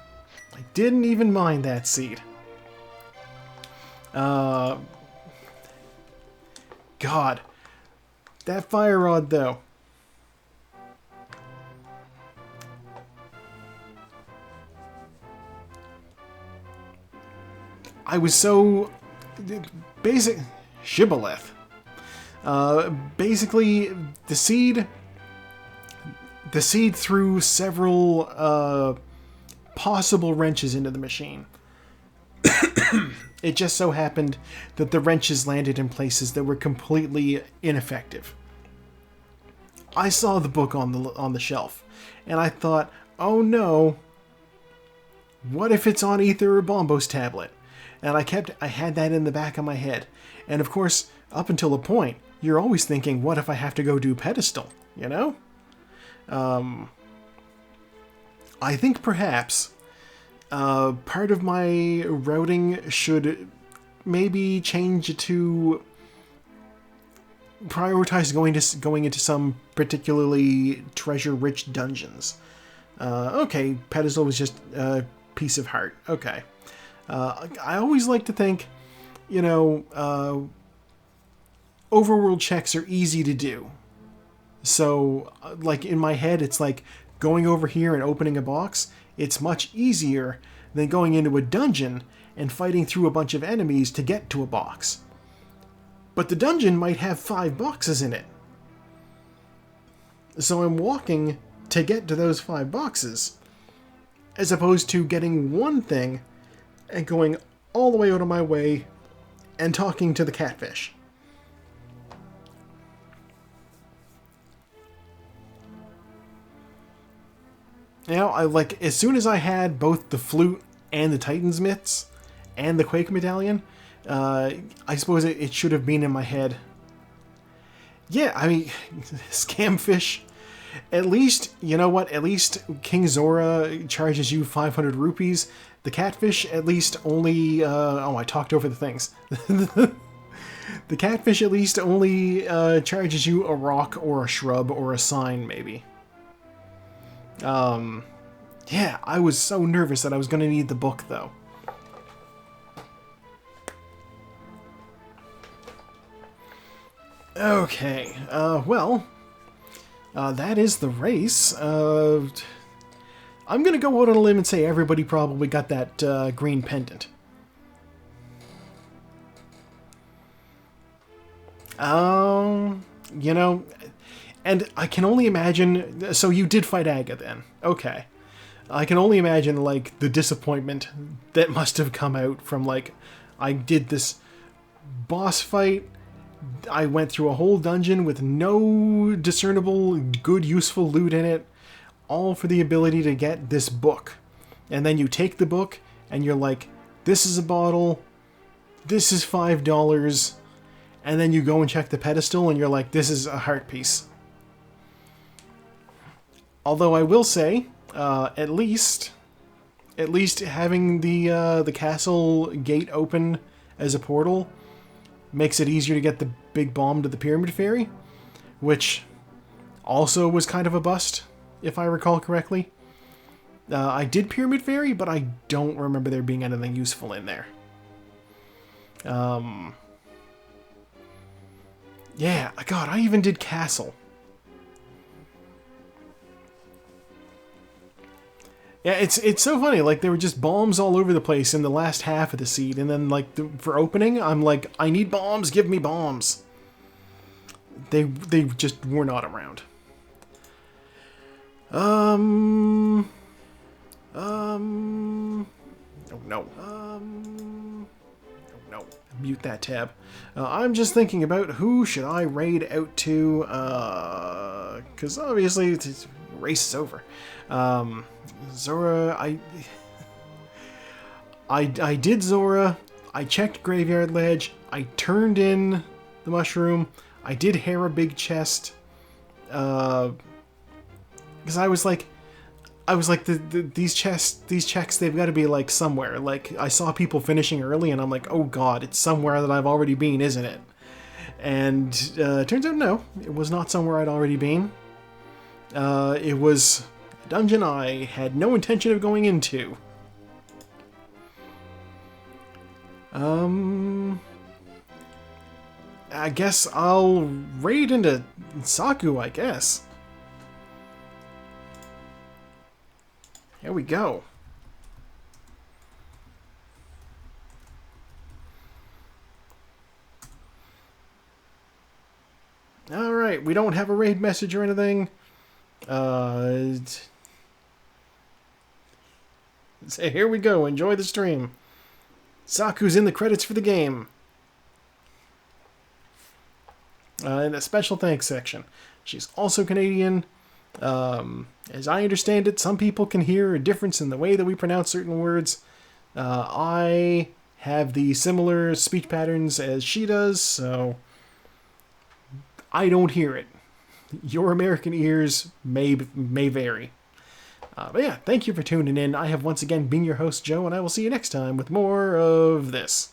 I didn't even mind that seed. God. That fire rod, though. I was so... basic... Shibboleth. Basically, the seed threw several possible wrenches into the machine. It just so happened that the wrenches landed in places that were completely ineffective. I saw the book on the shelf, and I thought, oh no, what if it's on Ether or Bombo's tablet? And I had that in the back of my head. And of course, up until a point, you're always thinking, what if I have to go do pedestal, you know? I think perhaps part of my routing should maybe change to prioritize going into some particularly treasure-rich dungeons. Okay, pedestal was just a piece of heart. Okay. I always like to think, you know, overworld checks are easy to do. So, like, in my head, it's like going over here and opening a box. It's much easier than going into a dungeon and fighting through a bunch of enemies to get to a box. But the dungeon might have 5 boxes in it. So I'm walking to get to those 5 boxes, as opposed to getting one thing and going all the way out of my way and talking to the catfish. You know, as soon as I had both the flute and the Titan's mitts and the Quake medallion, I suppose it should have been in my head. Yeah, I mean, Scamfish. At least, you know what? At least King Zora charges you 500 rupees. The catfish at least only... I talked over the things. The catfish at least only charges you a rock or a shrub or a sign, maybe. Yeah, I was so nervous that I was going to need the book, though. Okay, that is the race. I'm going to go out on a limb and say everybody probably got that green pendant. You know, and I can only imagine... So you did fight Aga then. Okay. I can only imagine, like, the disappointment that must have come out from, like, I did this boss fight... I went through a whole dungeon with no discernible, good, useful loot in it, all for the ability to get this book. And then you take the book, and you're like, this is a bottle, this is $5, and then you go and check the pedestal, and you're like, this is a heart piece. Although I will say, at least having the castle gate open as a portal makes it easier to get the big bomb to the Pyramid Fairy, which also was kind of a bust, if I recall correctly. I did Pyramid Fairy, but I don't remember there being anything useful in there. Yeah, God, I even did Castle. Yeah, it's so funny. Like, there were just bombs all over the place in the last half of the seed, and then, like, for opening, I'm like, I need bombs, give me bombs. They just were not around. Oh no. Oh no. Mute that tab. I'm just thinking about who should I raid out to, because obviously the race is over. Zora, I did Zora, I checked Graveyard Ledge, I turned in the mushroom, I did Hera Big Chest, because I was like, these checks, they've got to be like somewhere. Like, I saw people finishing early, and I'm like, oh god, it's somewhere that I've already been, isn't it? And turns out no, it was not somewhere I'd already been. It was a dungeon I had no intention of going into. I guess I'll raid into Saku, I guess. Here we go. Alright, we don't have a raid message or anything. So here we go, enjoy the stream. Saku's in the credits for the game. In the special thanks section. She's also Canadian. As I understand it, some people can hear a difference in the way that we pronounce certain words. I have the similar speech patterns as she does, so I don't hear it. Your American ears may vary. But yeah, thank you for tuning in. I have once again been your host, Joe, and I will see you next time with more of this.